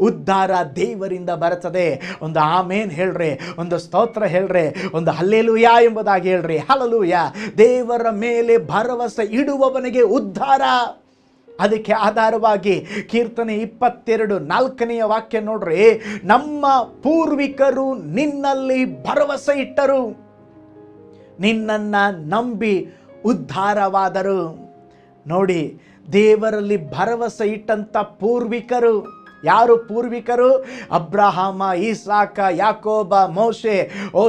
ಉದ್ಧಾರ ದೇವರಿಂದ ಬರುತ್ತದೆ. ಒಂದು ಆಮೇನ್ ಹೇಳ್ರಿ, ಒಂದು ಸ್ತೋತ್ರ ಹೇಳ್ರಿ, ಒಂದು ಹಲ್ಲೆಲೂಯಾ ಎಂಬುದಾಗಿ ಹೇಳ್ರಿ. ಹಲ್ಲೆಲೂಯಾ. ದೇವರ ಮೇಲೆ ಭರವಸೆ ಇಡುವವನಿಗೆ ಉದ್ಧಾರ. ಅದಕ್ಕೆ ಆಧಾರವಾಗಿ ಕೀರ್ತನೆ 22:4 ವಾಕ್ಯ ನೋಡ್ರಿ, ನಮ್ಮ ಪೂರ್ವಿಕರು ನಿನ್ನಲ್ಲಿ ಭರವಸೆ ಇಟ್ಟರು, ನಿನ್ನನ್ನ ನಂಬಿ ಉದ್ಧಾರವಾದರು. ನೋಡಿ, ದೇವರಲ್ಲಿ ಭರವಸೆ ಇಟ್ಟಂತ ಪೂರ್ವಿಕರು ಯಾರು? ಪೂರ್ವಿಕರು ಅಬ್ರಹಾಮ, ಇಸಾಕ, ಯಾಕೋಬ, ಮೋಶೆ,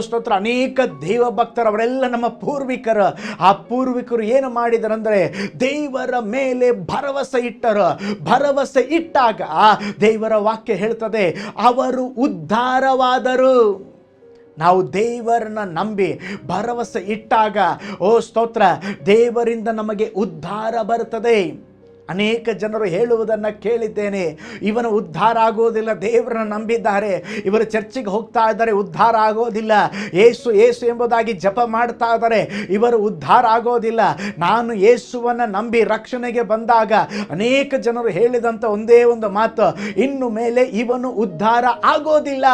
ಸ್ತೋತ್ರ, ಅನೇಕ ದೇವ ಭಕ್ತರು, ಅವರೆಲ್ಲ ನಮ್ಮ ಪೂರ್ವಿಕರು. ಆ ಪೂರ್ವಿಕರು ಏನು ಮಾಡಿದರಂದ್ರೆ ದೇವರ ಮೇಲೆ ಭರವಸೆ ಇಟ್ಟರು. ಭರವಸೆ ಇಟ್ಟಾಗ ದೇವರ ವಾಕ್ಯ ಹೇಳ್ತದೆ, ಅವರು ಉದ್ಧಾರವಾದರು. ನಾವು ದೇವರನ್ನ ನಂಬಿ ಭರವಸೆ ಇಟ್ಟಾಗ ಸ್ತೋತ್ರ, ದೇವರಿಂದ ನಮಗೆ ಉದ್ಧಾರ ಬರುತ್ತದೆ. ಅನೇಕ ಜನರು ಹೇಳುವುದನ್ನು ಕೇಳಿದ್ದೇನೆ, ಇವನು ಉದ್ಧಾರ ಆಗೋದಿಲ್ಲ, ದೇವರನ್ನ ನಂಬಿದ್ದಾರೆ, ಇವರು ಚರ್ಚಿಗೆ ಹೋಗ್ತಾ ಇದ್ದಾರೆ, ಉದ್ಧಾರ ಆಗೋದಿಲ್ಲ, ಯೇಸು ಯೇಸು ಎಂಬುದಾಗಿ ಜಪ ಮಾಡ್ತಾ ಇದ್ದಾರೆ, ಇವರು ಉದ್ಧಾರ ಆಗೋದಿಲ್ಲ. ನಾನು ಯೇಸುವನ್ನು ನಂಬಿ ರಕ್ಷಣೆಗೆ ಬಂದಾಗ ಅನೇಕ ಜನರು ಹೇಳಿದಂಥ ಒಂದೇ ಒಂದು ಮಾತು, ಇನ್ನು ಮೇಲೆ ಇವನು ಉದ್ಧಾರ ಆಗೋದಿಲ್ಲ.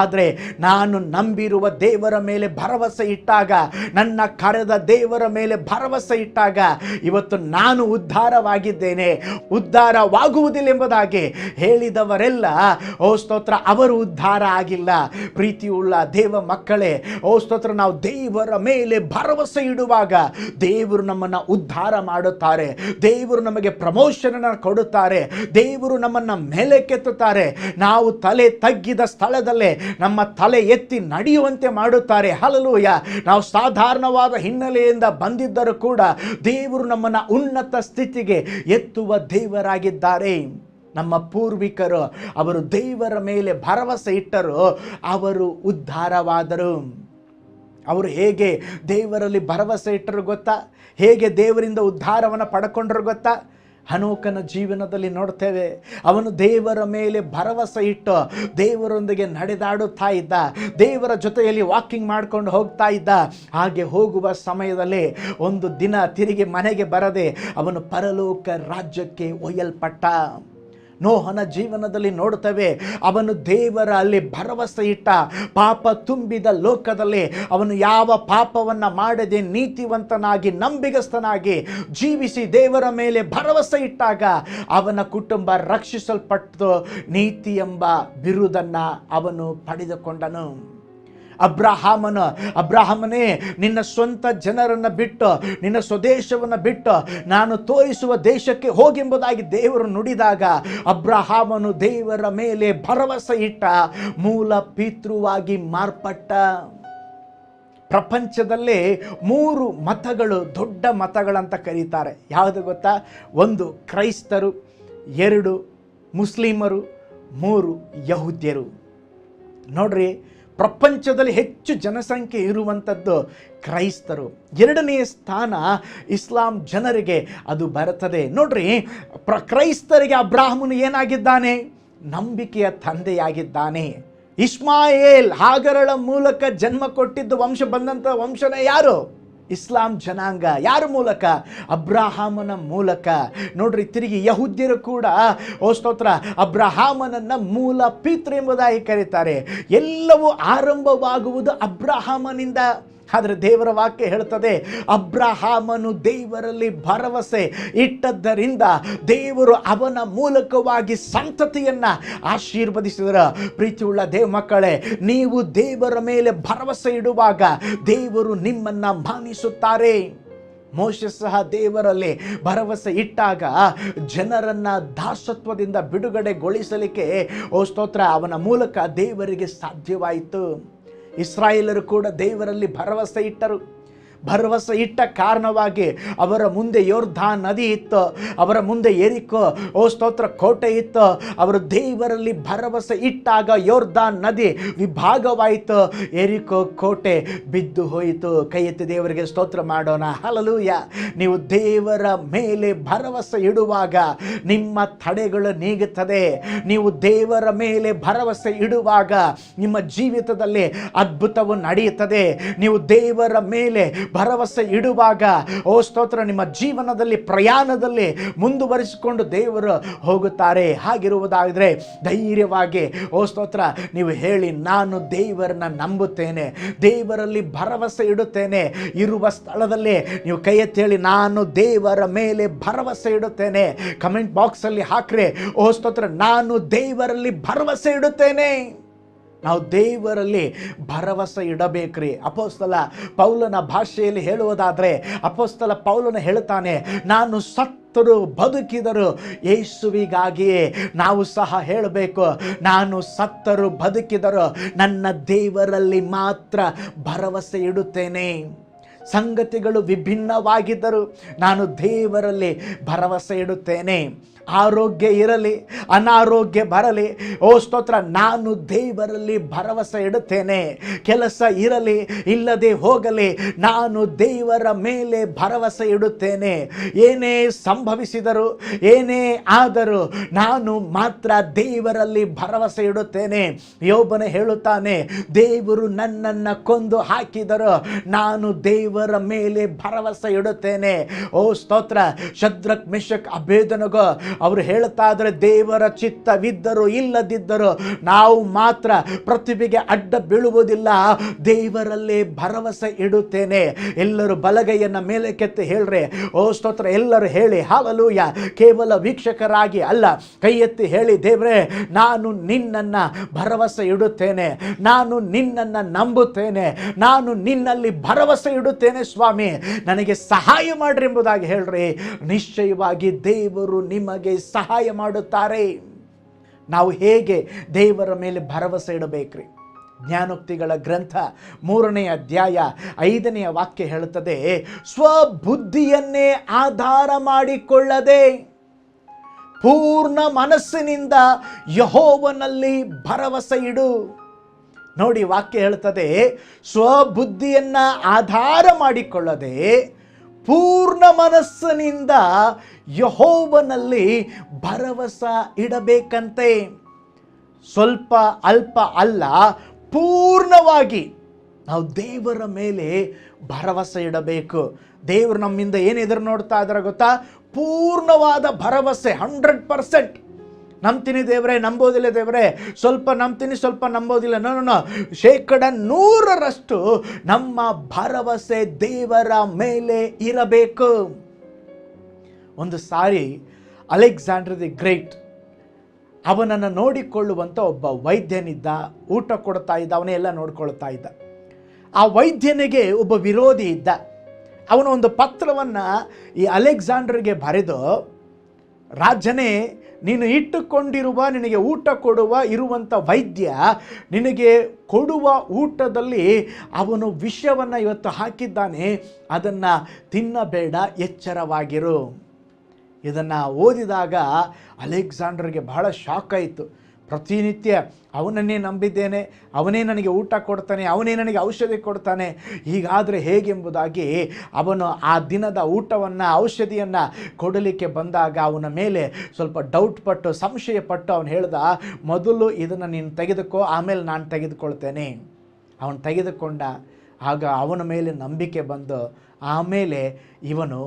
ಆದರೆ ನಾನು ನಂಬಿರುವ ದೇವರ ಮೇಲೆ ಭರವಸೆ ಇಟ್ಟಾಗ, ನನ್ನ ಕರೆದ ದೇವರ ಮೇಲೆ ಭರವಸೆ ಇಟ್ಟಾಗ ಇವತ್ತು ನಾನು ಉದ್ಧಾರವಾಗಿದ್ದೇನೆ. ಉದ್ಧಾರವಾಗುವುದಿಲ್ಲ ಎಂಬುದಾಗಿ ಹೇಳಿದವರೆಲ್ಲ ಸ್ತೋತ್ರ, ಅವರು ಉದ್ಧಾರ ಆಗಿಲ್ಲ. ಪ್ರೀತಿಯುಳ್ಳ ದೇವ ಮಕ್ಕಳೇ, ಸ್ತೋತ್ರ, ನಾವು ದೇವರ ಮೇಲೆ ಭರವಸೆ ಇಡುವಾಗ ದೇವರು ನಮ್ಮನ್ನು ಉದ್ಧಾರ ಮಾಡುತ್ತಾರೆ. ದೇವರು ನಮಗೆ ಪ್ರಮೋಷನ್ ಕೊಡುತ್ತಾರೆ. ದೇವರು ನಮ್ಮನ್ನು ಮೇಲೆ ಕೆತ್ತುತ್ತಾರೆ. ನಾವು ತಲೆ ತಗ್ಗಿದ ಸ್ಥಳದಲ್ಲೇ ನಮ್ಮ ತಲೆ ಎತ್ತಿ ನಡೆಯುವಂತೆ ಮಾಡುತ್ತಾರೆ. ಹಲ್ಲೆಲೂಯ. ನಾವು ಸಾಧಾರಣವಾದ ಹಿನ್ನೆಲೆಯಿಂದ ಬಂದಿದ್ದರೂ ಕೂಡ ದೇವರು ನಮ್ಮನ್ನು ಉನ್ನತ ಸ್ಥಿತಿಗೆ ಎತ್ತುವ ದೇವರಾಗಿದ್ದಾರೆ. ನಮ್ಮ ಪೂರ್ವಿಕರು ಅವರು ದೇವರ ಮೇಲೆ ಭರವಸೆ ಇಟ್ಟರು, ಅವರು ಉದ್ಧಾರವಾದರು. ಅವರು ಹೇಗೆ ದೇವರಲ್ಲಿ ಭರವಸೆ ಇಟ್ಟರು ಗೊತ್ತಾ? ಹೇಗೆ ದೇವರಿಂದ ಉದ್ಧಾರವನ್ನು ಪಡ್ಕೊಂಡ್ರು ಗೊತ್ತಾ? ಹನೋಕನ ಜೀವನದಲ್ಲಿ ನೋಡ್ತೇವೆ, ಅವನು ದೇವರ ಮೇಲೆ ಭರವಸೆ ಇಟ್ಟು ದೇವರೊಂದಿಗೆ ನಡೆದಾಡುತ್ತಾ ಇದ್ದ, ದೇವರ ಜೊತೆಯಲ್ಲಿ ವಾಕಿಂಗ್ ಮಾಡ್ಕೊಂಡು ಹೋಗ್ತಾ ಇದ್ದ. ಹಾಗೆ ಹೋಗುವ ಸಮಯದಲ್ಲಿ ಒಂದು ದಿನ ತಿರುಗಿ ಮನೆಗೆ ಬರದೆ ಅವನು ಪರಲೋಕ ರಾಜ್ಯಕ್ಕೆ ಒಯ್ಯಲ್ಪಟ್ಟ. ನೋಹನ ಜೀವನದಲ್ಲಿ ನೋಡುತ್ತೇವೆ, ಅವನು ದೇವರ ಅಲ್ಲಿ ಭರವಸೆ ಇಟ್ಟ. ಪಾಪ ತುಂಬಿದ ಲೋಕದಲ್ಲಿ ಅವನು ಯಾವ ಪಾಪವನ್ನು ಮಾಡದೆ ನೀತಿವಂತನಾಗಿ ನಂಬಿಗಸ್ತನಾಗಿ ಜೀವಿಸಿ ದೇವರ ಮೇಲೆ ಭರವಸೆ ಇಟ್ಟಾಗ ಅವನ ಕುಟುಂಬ ರಕ್ಷಿಸಲ್ಪಟ್ಟು ನೀತಿ ಎಂಬ ಬಿರುದನ್ನು ಅವನು ಪಡೆದುಕೊಂಡನು. ಅಬ್ರಹಾಮನೇ, ನಿನ್ನ ಸ್ವಂತ ಜನರನ್ನು ಬಿಟ್ಟು, ನಿನ್ನ ಸ್ವದೇಶವನ್ನು ಬಿಟ್ಟು ನಾನು ತೋರಿಸುವ ದೇಶಕ್ಕೆ ಹೋಗೆಂಬುದಾಗಿ ದೇವರು ನುಡಿದಾಗ ಅಬ್ರಹಾಮನು ದೇವರ ಮೇಲೆ ಭರವಸೆ ಇಟ್ಟ, ಮೂಲ ಪಿತೃವಾಗಿ ಮಾರ್ಪಟ್ಟ. ಪ್ರಪಂಚದಲ್ಲೇ 3 ಮತಗಳು ದೊಡ್ಡ ಮತಗಳಂತ ಕರೀತಾರೆ. ಯಾವುದು ಗೊತ್ತಾ? 1 ಕ್ರೈಸ್ತರು, 2 ಮುಸ್ಲಿಮರು, 3 ಯಹೂದ್ಯರು. ನೋಡ್ರಿ, ಪ್ರಪಂಚದಲ್ಲಿ ಹೆಚ್ಚು ಜನಸಂಖ್ಯೆ ಇರುವಂಥದ್ದು ಕ್ರೈಸ್ತರು. 2ನೇ ಸ್ಥಾನ ಇಸ್ಲಾಂ ಜನರಿಗೆ ಅದು ಬರುತ್ತದೆ. ನೋಡ್ರಿ, ಕ್ರೈಸ್ತರಿಗೆ ಅಬ್ರಾಹ್ಮನು ಏನಾಗಿದ್ದಾನೆ? ನಂಬಿಕೆಯ ತಂದೆಯಾಗಿದ್ದಾನೆ. ಇಸ್ಮಾಯೇಲ್ ಹಾಗರಳ ಮೂಲಕ ಜನ್ಮ ಕೊಟ್ಟಿದ್ದು ವಂಶ ಬಂದಂಥ ವಂಶನೇ ಯಾರು? ಇಸ್ಲಾಂ ಜನಾಂಗ. ಯಾರ ಮೂಲಕ? ಅಬ್ರಹಾಮನ ಮೂಲಕ. ನೋಡ್ರಿ, ತಿರುಗಿ ಯಹೂದ್ಯರು ಕೂಡ ಸ್ತೋತ್ರ ಅಬ್ರಹಾಮನನ್ನ ಮೂಲ ಪಿತೃ ಎಂಬುದಾಗಿ ಕರೀತಾರೆ. ಎಲ್ಲವೂ ಆರಂಭವಾಗುವುದು ಅಬ್ರಹಾಮನಿಂದ. ಆದರೆ ದೇವರ ವಾಕ್ಯ ಹೇಳ್ತದೆ, ಅಬ್ರಹಾಮನು ದೇವರಲ್ಲಿ ಭರವಸೆ ಇಟ್ಟದ್ದರಿಂದ ದೇವರು ಅವನ ಮೂಲಕವಾಗಿ ಸಂತತಿಯನ್ನು ಆಶೀರ್ವದಿಸಿದರು. ಪ್ರೀತಿಯುಳ್ಳ ದೇವ ಮಕ್ಕಳೇ, ನೀವು ದೇವರ ಮೇಲೆ ಭರವಸೆ ಇಡುವಾಗ ದೇವರು ನಿಮ್ಮನ್ನು ಮಾನಿಸುತ್ತಾರೆ. ಮೋಶೆ ಸಹ ದೇವರಲ್ಲಿ ಭರವಸೆ ಇಟ್ಟಾಗ ಜನರನ್ನ ದಾಸತ್ವದಿಂದ ಬಿಡುಗಡೆಗೊಳಿಸಲಿಕ್ಕೆ ಸ್ತೋತ್ರ ಅವನ ಮೂಲಕ ದೇವರಿಗೆ ಸಾಧ್ಯವಾಯಿತು. ಇಸ್ರಾಯೇಲರು ಕೂಡ ದೇವರಲ್ಲಿ ಭರವಸೆ ಇಟ್ಟರು. ಭರವಸೆ ಇಟ್ಟ ಕಾರಣವಾಗಿ ಅವರ ಮುಂದೆ ಯೋರ್ಧಾನ್ ನದಿ ಇತ್ತು, ಅವರ ಮುಂದೆ ಎರಿಕೋ ಸ್ತೋತ್ರ ಕೋಟೆ ಇತ್ತು. ಅವರು ದೇವರಲ್ಲಿ ಭರವಸೆ ಇಟ್ಟಾಗ ಯೋರ್ಧಾನ್ ನದಿ ವಿಭಾಗವಾಯಿತು, ಎರಿಕೋ ಕೋಟೆ ಬಿದ್ದು ಹೋಯಿತು. ಕೈ ಎತ್ತಿ ದೇವರಿಗೆ ಸ್ತೋತ್ರ ಮಾಡೋಣ. ಹಲ್ಲೆಲೂಯಾ. ನೀವು ದೇವರ ಮೇಲೆ ಭರವಸೆ ಇಡುವಾಗ ನಿಮ್ಮ ತಡೆಗಳು ನೀಗುತ್ತದೆ. ನೀವು ದೇವರ ಮೇಲೆ ಭರವಸೆ ಇಡುವಾಗ ನಿಮ್ಮ ಜೀವಿತದಲ್ಲಿ ಅದ್ಭುತವು ನಡೆಯುತ್ತದೆ. ನೀವು ದೇವರ ಮೇಲೆ ಭರವಸೆ ಇಡುವಾಗ ಸ್ತೋತ್ರ ನಿಮ್ಮ ಜೀವನದಲ್ಲಿ ಪ್ರಯಾಣದಲ್ಲಿ ಮುಂದುವರಿಸಿಕೊಂಡು ದೇವರು ಹೋಗುತ್ತಾರೆ. ಹಾಗಿರುವುದಾದರೆ ಧೈರ್ಯವಾಗಿ ಸ್ತೋತ್ರ ನೀವು ಹೇಳಿ, ನಾನು ದೇವರನ್ನ ನಂಬುತ್ತೇನೆ, ದೇವರಲ್ಲಿ ಭರವಸೆ ಇಡುತ್ತೇನೆ. ಇರುವ ಸ್ಥಳದಲ್ಲಿ ನೀವು ಕೈ ಎತ್ತಿ ಹೇಳಿ, ನಾನು ದೇವರ ಮೇಲೆ ಭರವಸೆ ಇಡುತ್ತೇನೆ. ಕಮೆಂಟ್ ಬಾಕ್ಸಲ್ಲಿ ಹಾಕ್ರಿ, ಸ್ತೋತ್ರ ನಾನು ದೇವರಲ್ಲಿ ಭರವಸೆ ಇಡುತ್ತೇನೆ. ನಾವು ದೇವರಲ್ಲಿ ಭರವಸೆ ಇಡಬೇಕ್ರಿ. ಅಪೊಸ್ತಲ ಪೌಲನ ಭಾಷೆಯಲ್ಲಿ ಹೇಳುವುದಾದರೆ ಅಪೊಸ್ತಲ ಪೌಲನ ಹೇಳ್ತಾನೆ, ನಾನು ಸತ್ತರು ಬದುಕಿದರು ಯೇಸುವಿಗಾಗಿಯೇ. ನಾವು ಸಹ ಹೇಳಬೇಕು, ನಾನು ಸತ್ತರು ಬದುಕಿದರು ನನ್ನ ದೇವರಲ್ಲಿ ಮಾತ್ರ ಭರವಸೆ ಇಡುತ್ತೇನೆ. ಸಂಗತಿಗಳು ವಿಭಿನ್ನವಾಗಿದ್ದರು ನಾನು ದೇವರಲ್ಲಿ ಭರವಸೆ ಇಡುತ್ತೇನೆ. ಆರೋಗ್ಯ ಇರಲಿ, ಅನಾರೋಗ್ಯ ಬರಲಿ, ಸ್ತೋತ್ರ ನಾನು ದೇವರಲ್ಲಿ ಭರವಸೆ ಇಡುತ್ತೇನೆ. ಕೆಲಸ ಇರಲಿ, ಇಲ್ಲದೆ ಹೋಗಲಿ, ನಾನು ದೇವರ ಮೇಲೆ ಭರವಸೆ ಇಡುತ್ತೇನೆ. ಏನೇ ಸಂಭವಿಸಿದರು, ಏನೇ ಆದರೂ ನಾನು ಮಾತ್ರ ದೇವರಲ್ಲಿ ಭರವಸೆ ಇಡುತ್ತೇನೆ. ಯೋಬನು ಹೇಳುತ್ತಾನೆ, ದೇವರು ನನ್ನನ್ನು ಕೊಂದು ಹಾಕಿದರು, ನಾನು ದೇವರ ಮೇಲೆ ಭರವಸೆ ಇಡುತ್ತೇನೆ. ಸ್ತೋತ್ರ. ಶದ್ರಕ್ ಮೆಷಕ್ ಅಬೇದನಗೋ ಅವರು ಹೇಳ್ತಾ ಇದ್ದಾರೆ, ದೇವರ ಚಿತ್ತವಿದ್ದರೂ ಇಲ್ಲದಿದ್ದರೂ ನಾವು ಮಾತ್ರ ಪ್ರತಿಭೆಗೆ ಅಡ್ಡ ಬೀಳುವುದಿಲ್ಲ, ದೇವರಲ್ಲೇ ಭರವಸೆ ಇಡುತ್ತೇನೆ. ಎಲ್ಲರೂ ಬಲಗೈಯನ್ನ ಮೇಲೆ ಕೆತ್ತಿ ಹೇಳ್ರಿ, ಸ್ತೋತ್ರ. ಎಲ್ಲರೂ ಹೇಳಿ ಹಲ್ಲೆಲೂಯಾ. ಕೇವಲ ವೀಕ್ಷಕರಾಗಿ ಅಲ್ಲ, ಕೈ ಎತ್ತಿ ಹೇಳಿ, ದೇವರೇ ನಾನು ನಿನ್ನನ್ನ ಭರವಸೆ ಇಡುತ್ತೇನೆ, ನಾನು ನಿನ್ನನ್ನ ನಂಬುತ್ತೇನೆ, ನಾನು ನಿನ್ನಲ್ಲಿ ಭರವಸೆ ಇಡುತ್ತೇನೆ ಸ್ವಾಮಿ, ನನಗೆ ಸಹಾಯ ಮಾಡ್ರಿ ಎಂಬುದಾಗಿ ಹೇಳ್ರಿ. ನಿಶ್ಚಯವಾಗಿ ದೇವರು ನಿಮಗೆ ಸಹಾಯ ಮಾಡುತ್ತಾರೆ. ನಾವು ಹೇಗೆ ದೇವರ ಮೇಲೆ ಭರವಸೆ ಇಡಬೇಕ್ರಿ? ಜ್ಞಾನೋಕ್ತಿಗಳ ಗ್ರಂಥ 3ನೇ ಅಧ್ಯಾಯ 5ನೇ ವಾಕ್ಯ ಹೇಳುತ್ತದೆ, ಸ್ವಬುದ್ಧಿಯನ್ನೇ ಆಧಾರ ಮಾಡಿಕೊಳ್ಳದೆ ಪೂರ್ಣ ಮನಸ್ಸಿನಿಂದ ಯೆಹೋವನಲ್ಲಿ ಭರವಸೆ ಇಡು. ನೋಡಿ, ವಾಕ್ಯ ಹೇಳ್ತದೆ, ಸ್ವಬುದ್ಧಿಯನ್ನ ಆಧಾರ ಮಾಡಿಕೊಳ್ಳದೆ ಪೂರ್ಣ ಮನಸ್ಸಿನಿಂದ ಯೆಹೋವನಲ್ಲಿ ಭರವಸೆ ಇಡಬೇಕಂತೆ. ಸ್ವಲ್ಪ ಅಲ್ಪ ಅಲ್ಲ, ಪೂರ್ಣವಾಗಿ ನಾವು ದೇವರ ಮೇಲೆ ಭರವಸೆ ಇಡಬೇಕು. ದೇವರು ನಮ್ಮಿಂದ ಏನು ಎದುರು ನೋಡ್ತಾ ಇದ್ದಾರೆ ಗೊತ್ತಾ? ಪೂರ್ಣವಾದ ಭರವಸೆ, 100%. ನಂಬ್ತೀನಿ ದೇವರೇ, ನಂಬೋದಿಲ್ಲ ದೇವರೇ, ಸ್ವಲ್ಪ ನಂಬ್ತೀನಿ ಸ್ವಲ್ಪ ನಂಬೋದಿಲ್ಲ. ನೋ, 100% ನಮ್ಮ ಭರವಸೆ ದೇವರ ಮೇಲೆ ಇರಬೇಕು. ಒಂದು ಸಾರಿ ಅಲೆಕ್ಸಾಂಡರ್ ದಿ ಗ್ರೇಟ್, ಅವನನ್ನು ನೋಡಿಕೊಳ್ಳುವಂಥ ಒಬ್ಬ ವೈದ್ಯನಿದ್ದ, ಊಟ ಕೊಡ್ತಾ ಇದ್ದ, ಅವನೆಲ್ಲ ನೋಡ್ಕೊಳ್ತಾ ಇದ್ದ. ಆ ವೈದ್ಯನಿಗೆ ಒಬ್ಬ ವಿರೋಧಿ ಇದ್ದ. ಅವನು ಒಂದು ಪತ್ರವನ್ನು ಈ ಅಲೆಕ್ಸಾಂಡರ್ಗೆ ಬರೆದು, ರಾಜನೇ, ನೀನು ಇಟ್ಟುಕೊಂಡಿರುವ ನಿನಗೆ ಊಟ ಕೊಡುವ ಇರುವಂಥ ವೈದ್ಯ ನಿನಗೆ ಕೊಡುವ ಊಟದಲ್ಲಿ ಅವನು ವಿಷವನ್ನು ಇವತ್ತು ಹಾಕಿದ್ದಾನೆ, ಅದನ್ನು ತಿನ್ನಬೇಡ, ಎಚ್ಚರವಾಗಿರು. ಇದನ್ನು ಓದಿದಾಗ ಅಲೆಕ್ಸಾಂಡರ್ಗೆ ಬಹಳ ಶಾಕ್ ಆಯಿತು. ಪ್ರತಿನಿತ್ಯ ಅವನನ್ನೇ ನಂಬಿದ್ದೇನೆ, ಅವನೇ ನನಗೆ ಊಟ ಕೊಡ್ತಾನೆ, ಅವನೇ ನನಗೆ ಔಷಧಿ ಕೊಡ್ತಾನೆ, ಹೀಗಾದರೆ ಹೇಗೆಂಬುದಾಗಿ ಅವನು ಆ ದಿನದ ಊಟವನ್ನು, ಔಷಧಿಯನ್ನು ಕೊಡಲಿಕ್ಕೆ ಬಂದಾಗ ಅವನ ಮೇಲೆ ಸ್ವಲ್ಪ ಡೌಟ್ ಪಟ್ಟು, ಸಂಶಯ ಪಟ್ಟು ಅವನು ಹೇಳ್ದ, ಮೊದಲು ಇದನ್ನು ನೀನು ತೆಗೆದುಕೋ, ಆಮೇಲೆ ನಾನು ತೆಗೆದುಕೊಳ್ತೇನೆ. ಅವನು ತೆಗೆದುಕೊಂಡ. ಆಗ ಅವನ ಮೇಲೆ ನಂಬಿಕೆ ಬಂದು ಆಮೇಲೆ ಇವನು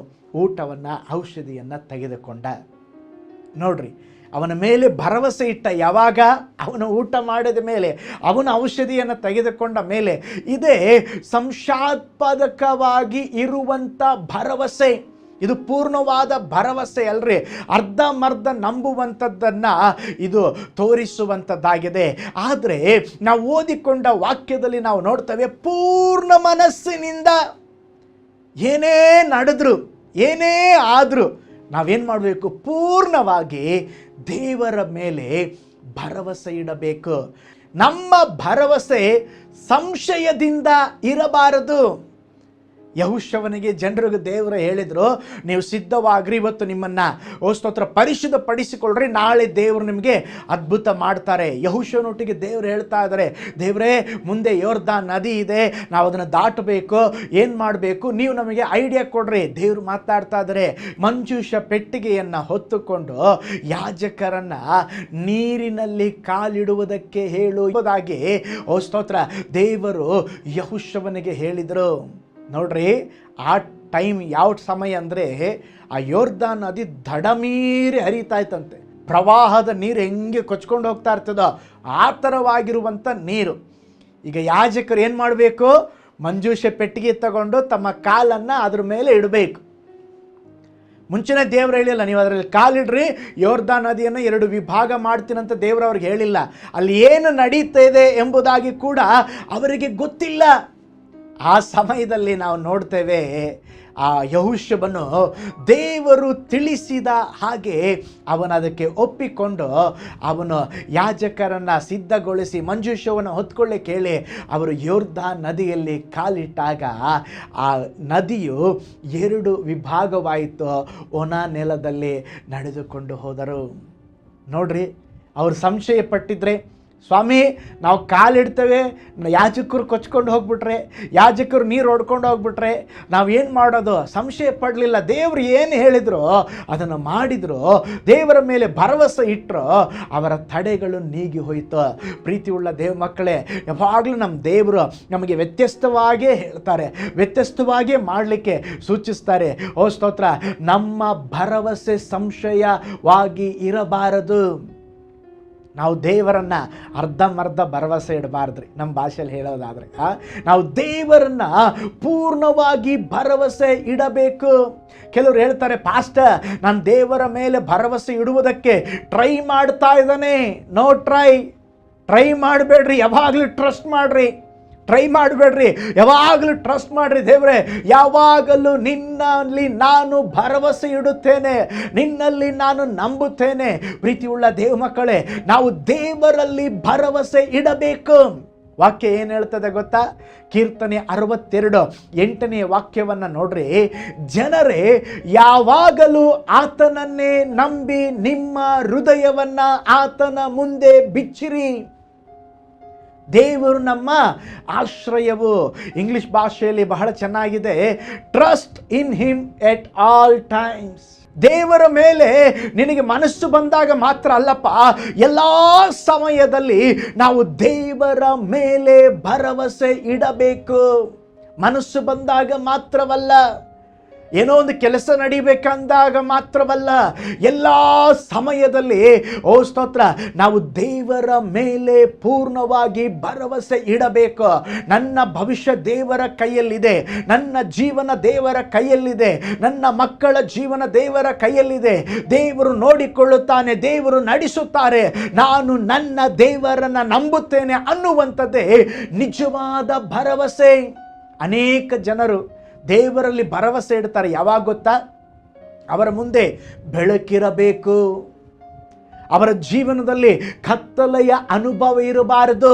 ಊಟವನ್ನು, ಔಷಧಿಯನ್ನು ತೆಗೆದುಕೊಂಡ. ನೋಡ್ರಿ, ಅವನ ಮೇಲೆ ಭರವಸೆ ಇಟ್ಟ. ಯಾವಾಗ? ಅವನು ಊಟ ಮಾಡಿದ ಮೇಲೆ, ಅವನ ಔಷಧಿಯನ್ನು ತೆಗೆದುಕೊಂಡ ಮೇಲೆ. ಇದೇ ಸಂಶಯಾಸ್ಪದಕವಾಗಿ ಇರುವಂಥ ಭರವಸೆ. ಇದು ಪೂರ್ಣವಾದ ಭರವಸೆ ಅಲ್ರಿ, ಅರ್ಧಮರ್ಧ ನಂಬುವಂಥದ್ದನ್ನು ಇದು ತೋರಿಸುವಂಥದ್ದಾಗಿದೆ. ಆದರೆ ನಾವು ಓದಿಕೊಂಡ ವಾಕ್ಯದಲ್ಲಿ ನಾವು ನೋಡ್ತೇವೆ, ಪೂರ್ಣ ಮನಸ್ಸಿನಿಂದ ಏನೇ ನಡೆದ್ರು, ಏನೇ ಆದರೂ ನಾವೇನು ಮಾಡಬೇಕು? ಪೂರ್ಣವಾಗಿ ದೇವರ ಮೇಲೆ ಭರವಸೆ ಇಡಬೇಕು. ನಮ್ಮ ಭರವಸೆ ಸಂಶಯದಿಂದ ಇರಬಾರದು. ಯೆಹೋಶುವನಿಗೆ ಜನರಿಗೆ ದೇವರು ಹೇಳಿದರು, ನೀವು ಸಿದ್ಧವಾಗ್ರಿ, ಇವತ್ತು ನಿಮ್ಮನ್ನು ಸ್ತೋತ್ರ ಪರಿಶುದ್ಧಪಡಿಸಿಕೊಳ್ಳ್ರಿ, ನಾಳೆ ದೇವರು ನಿಮಗೆ ಅದ್ಭುತ ಮಾಡ್ತಾರೆ. ಯೆಹೋಶುವನೊಟ್ಟಿಗೆ ದೇವರು ಹೇಳ್ತಾ ಇದ್ದಾರೆ, ದೇವರೇ, ಮುಂದೆ ಯೋರ್ದಾನ್ ನದಿ ಇದೆ, ನಾವು ಅದನ್ನು ದಾಟಬೇಕು, ಏನು ಮಾಡಬೇಕು, ನೀವು ನಮಗೆ ಐಡಿಯಾ ಕೊಡ್ರಿ. ದೇವರು ಮಾತಾಡ್ತಾ ಇದ್ದಾರೆ, ಮಂಜೂಷ ಪೆಟ್ಟಿಗೆಯನ್ನು ಹೊತ್ತುಕೊಂಡು ಯಾಜಕರನ್ನು ನೀರಿನಲ್ಲಿ ಕಾಲಿಡುವುದಕ್ಕೆ ಹೇಳುವುದಾಗಿ ಸ್ತೋತ್ರ ದೇವರು ಯೆಹೋಶುವನಿಗೆ ಹೇಳಿದರು. ನೋಡ್ರಿ, ಆ ಟೈಮ್ ಯಾವ ಸಮಯ ಅಂದರೆ ಆ ಯೋರ್ದಾನ್ ನದಿ ದಡಮೀರಿ ಹರಿತಾ ಇತ್ತಂತೆ. ಪ್ರವಾಹದ ನೀರು ಹೆಂಗೆ ಕೊಚ್ಕೊಂಡು ಹೋಗ್ತಾ ಇರ್ತದೋ ಆ ಥರವಾಗಿರುವಂಥ ನೀರು. ಈಗ ಯಾಜಕರು ಏನು ಮಾಡಬೇಕು? ಮಂಜೂಷೆ ಪೆಟ್ಟಿಗೆ ತಗೊಂಡು ತಮ್ಮ ಕಾಲನ್ನು ಅದ್ರ ಮೇಲೆ ಇಡಬೇಕು. ಮುಂಚೆನೇ ದೇವರು ಹೇಳಿಲ್ಲ, ನೀವು ಅದರಲ್ಲಿ ಕಾಲಿಡ್ರಿ, ಯೋರ್ದಾನ್ ನದಿಯನ್ನು 2 ವಿಭಾಗ ಮಾಡ್ತೀನಂತ ದೇವರು ಅವ್ರಿಗೆ ಹೇಳಿಲ್ಲ. ಅಲ್ಲಿ ಏನು ನಡೀತಾ ಇದೆ ಎಂಬುದಾಗಿ ಕೂಡ ಅವರಿಗೆ ಗೊತ್ತಿಲ್ಲ. ಆ ಸಮಯದಲ್ಲಿ ನಾವು ನೋಡ್ತೇವೆ, ಆ ಯೆಹೋಶುವನು ದೇವರು ತಿಳಿಸಿದ ಹಾಗೆ ಅವನದಕ್ಕೆ ಒಪ್ಪಿಕೊಂಡು ಅವನು ಯಾಜಕರನ್ನು ಸಿದ್ಧಗೊಳಿಸಿ ಮಂಜೂಷವನ್ನು ಹೊತ್ಕೊಳ್ಳಿಕ್ಕೆ ಹೇಳಿ ಅವರು ಯೋರ್ದಾನ್ ನದಿಯಲ್ಲಿ ಕಾಲಿಟ್ಟಾಗ ಆ ನದಿಯು 2 ವಿಭಾಗವಾಯಿತು. ಒಣ ನೆಲದಲ್ಲಿ ನಡೆದುಕೊಂಡು ಹೋದರು. ನೋಡ್ರಿ, ಅವರು ಸಂಶಯ ಪಟ್ಟಿದ್ರೆ, ಸ್ವಾಮಿ ನಾವು ಕಾಲಿಡ್ತೇವೆ, ಯಾಜಕರು ಕೊಚ್ಕೊಂಡು ಹೋಗ್ಬಿಟ್ರೆ, ಯಾಜಕರು ನೀರು ಹೊಡ್ಕೊಂಡು ಹೋಗ್ಬಿಟ್ರೆ ನಾವೇನು ಮಾಡೋದು? ಸಂಶಯ ಪಡಲಿಲ್ಲ. ದೇವರು ಏನು ಹೇಳಿದ್ರು ಅದನ್ನು ಮಾಡಿದ್ರು. ದೇವರ ಮೇಲೆ ಭರವಸೆ ಇಟ್ಟರು, ಅವರ ತಡೆಗಳು ನೀಗಿ ಹೋಯಿತು. ಪ್ರೀತಿ ಉಳ್ಳ ದೇವ ಮಕ್ಕಳೇ, ಯಾವಾಗಲೂ ನಮ್ಮ ದೇವರು ನಮಗೆ ವ್ಯತ್ಯಸ್ತವಾಗೇ ಹೇಳ್ತಾರೆ, ವ್ಯತ್ಯಸ್ತವಾಗೇ ಮಾಡಲಿಕ್ಕೆ ಸೂಚಿಸ್ತಾರೆ. ಓ ಸ್ತೋತ್ರ, ನಮ್ಮ ಭರವಸೆ ಸಂಶಯವಾಗಿ ಇರಬಾರದು. ನಾವು ದೇವರನ್ನು ಅರ್ಧಮರ್ಧ ಭರವಸೆ ಇಡಬಾರ್ದ್ರಿ. ನಮ್ಮ ಭಾಷೆಯಲ್ಲಿ ಹೇಳೋದಾದರೆ ನಾವು ದೇವರನ್ನು ಪೂರ್ಣವಾಗಿ ಭರವಸೆ ಇಡಬೇಕು. ಕೆಲವರು ಹೇಳ್ತಾರೆ, ಪಾಸ್ಟರ್ ನಾನು ದೇವರ ಮೇಲೆ ಭರವಸೆ ಇಡುವುದಕ್ಕೆ ಟ್ರೈ ಮಾಡ್ತಾ ಇದ್ದಾನೆ. ನೋ, ಟ್ರೈ ಮಾಡಬೇಡ್ರಿ, ಯಾವಾಗಲೂ ಟ್ರಸ್ಟ್ ಮಾಡಿರಿ. ಟ್ರೈ ಮಾಡಬೇಡ್ರಿ, ಯಾವಾಗಲೂ ಟ್ರಸ್ಟ್ ಮಾಡಿರಿ. ದೇವರೇ, ಯಾವಾಗಲೂ ನಿನ್ನಲ್ಲಿ ನಾನು ಭರವಸೆ ಇಡುತ್ತೇನೆ, ನಿನ್ನಲ್ಲಿ ನಾನು ನಂಬುತ್ತೇನೆ. ಪ್ರೀತಿ ಉಳ್ಳ ದೇವ ಮಕ್ಕಳೇ, ನಾವು ದೇವರಲ್ಲಿ ಭರವಸೆ ಇಡಬೇಕು. ವಾಕ್ಯ ಏನು ಹೇಳ್ತದೆ ಗೊತ್ತಾ? ಕೀರ್ತನೆ 62:8 ವಾಕ್ಯವನ್ನು ನೋಡ್ರಿ. ಜನರೇ, ಯಾವಾಗಲೂ ಆತನನ್ನೇ ನಂಬಿ ನಿಮ್ಮ ಹೃದಯವನ್ನ ಆತನ ಮುಂದೆ ಬಿಚ್ಚಿರಿ. ದೇವರು ನಮ್ಮ ಆಶ್ರಯವು. ಇಂಗ್ಲಿಷ್ ಭಾಷೆಯಲ್ಲಿ ಬಹಳ ಚೆನ್ನಾಗಿದೆ, trust in him at all times. ದೇವರ ಮೇಲೆ ನಿನಗೆ ಮನಸ್ಸು ಬಂದಾಗ ಮಾತ್ರ ಅಲ್ಲಪ್ಪ, ಎಲ್ಲ ಸಮಯದಲ್ಲಿ ನಾವು ದೇವರ ಮೇಲೆ ಭರವಸೆ ಇಡಬೇಕು. ಮನಸ್ಸು ಬಂದಾಗ ಮಾತ್ರವಲ್ಲ, ಏನೋ ಒಂದು ಕೆಲಸ ನಡಿಬೇಕಂದಾಗ ಮಾತ್ರವಲ್ಲ, ಎಲ್ಲ ಸಮಯದಲ್ಲಿ ಓ ಸ್ತೋತ್ರ, ನಾವು ದೇವರ ಮೇಲೆ ಪೂರ್ಣವಾಗಿ ಭರವಸೆ ಇಡಬೇಕು. ನನ್ನ ಭವಿಷ್ಯ ದೇವರ ಕೈಯಲ್ಲಿದೆ, ನನ್ನ ಜೀವನ ದೇವರ ಕೈಯಲ್ಲಿದೆ, ನನ್ನ ಮಕ್ಕಳ ಜೀವನ ದೇವರ ಕೈಯಲ್ಲಿದೆ. ದೇವರು ನೋಡಿಕೊಳ್ಳುತ್ತಾನೆ, ದೇವರು ನಡೆಸುತ್ತಾರೆ, ನಾನು ನನ್ನ ದೇವರನ್ನ ನಂಬುತ್ತೇನೆ ಅನ್ನುವಂಥದ್ದೇ ನಿಜವಾದ ಭರವಸೆ. ಅನೇಕ ಜನರು ದೇವರಲ್ಲಿ ಭರವಸೆ ಇಡ್ತಾರೆ. ಯಾವಾಗ ಗೊತ್ತಾ? ಅವರ ಮುಂದೆ ಬೆಳಕಿರಬೇಕು, ಅವರ ಜೀವನದಲ್ಲಿ ಕತ್ತಲೆಯ ಅನುಭವ ಇರಬಾರದು.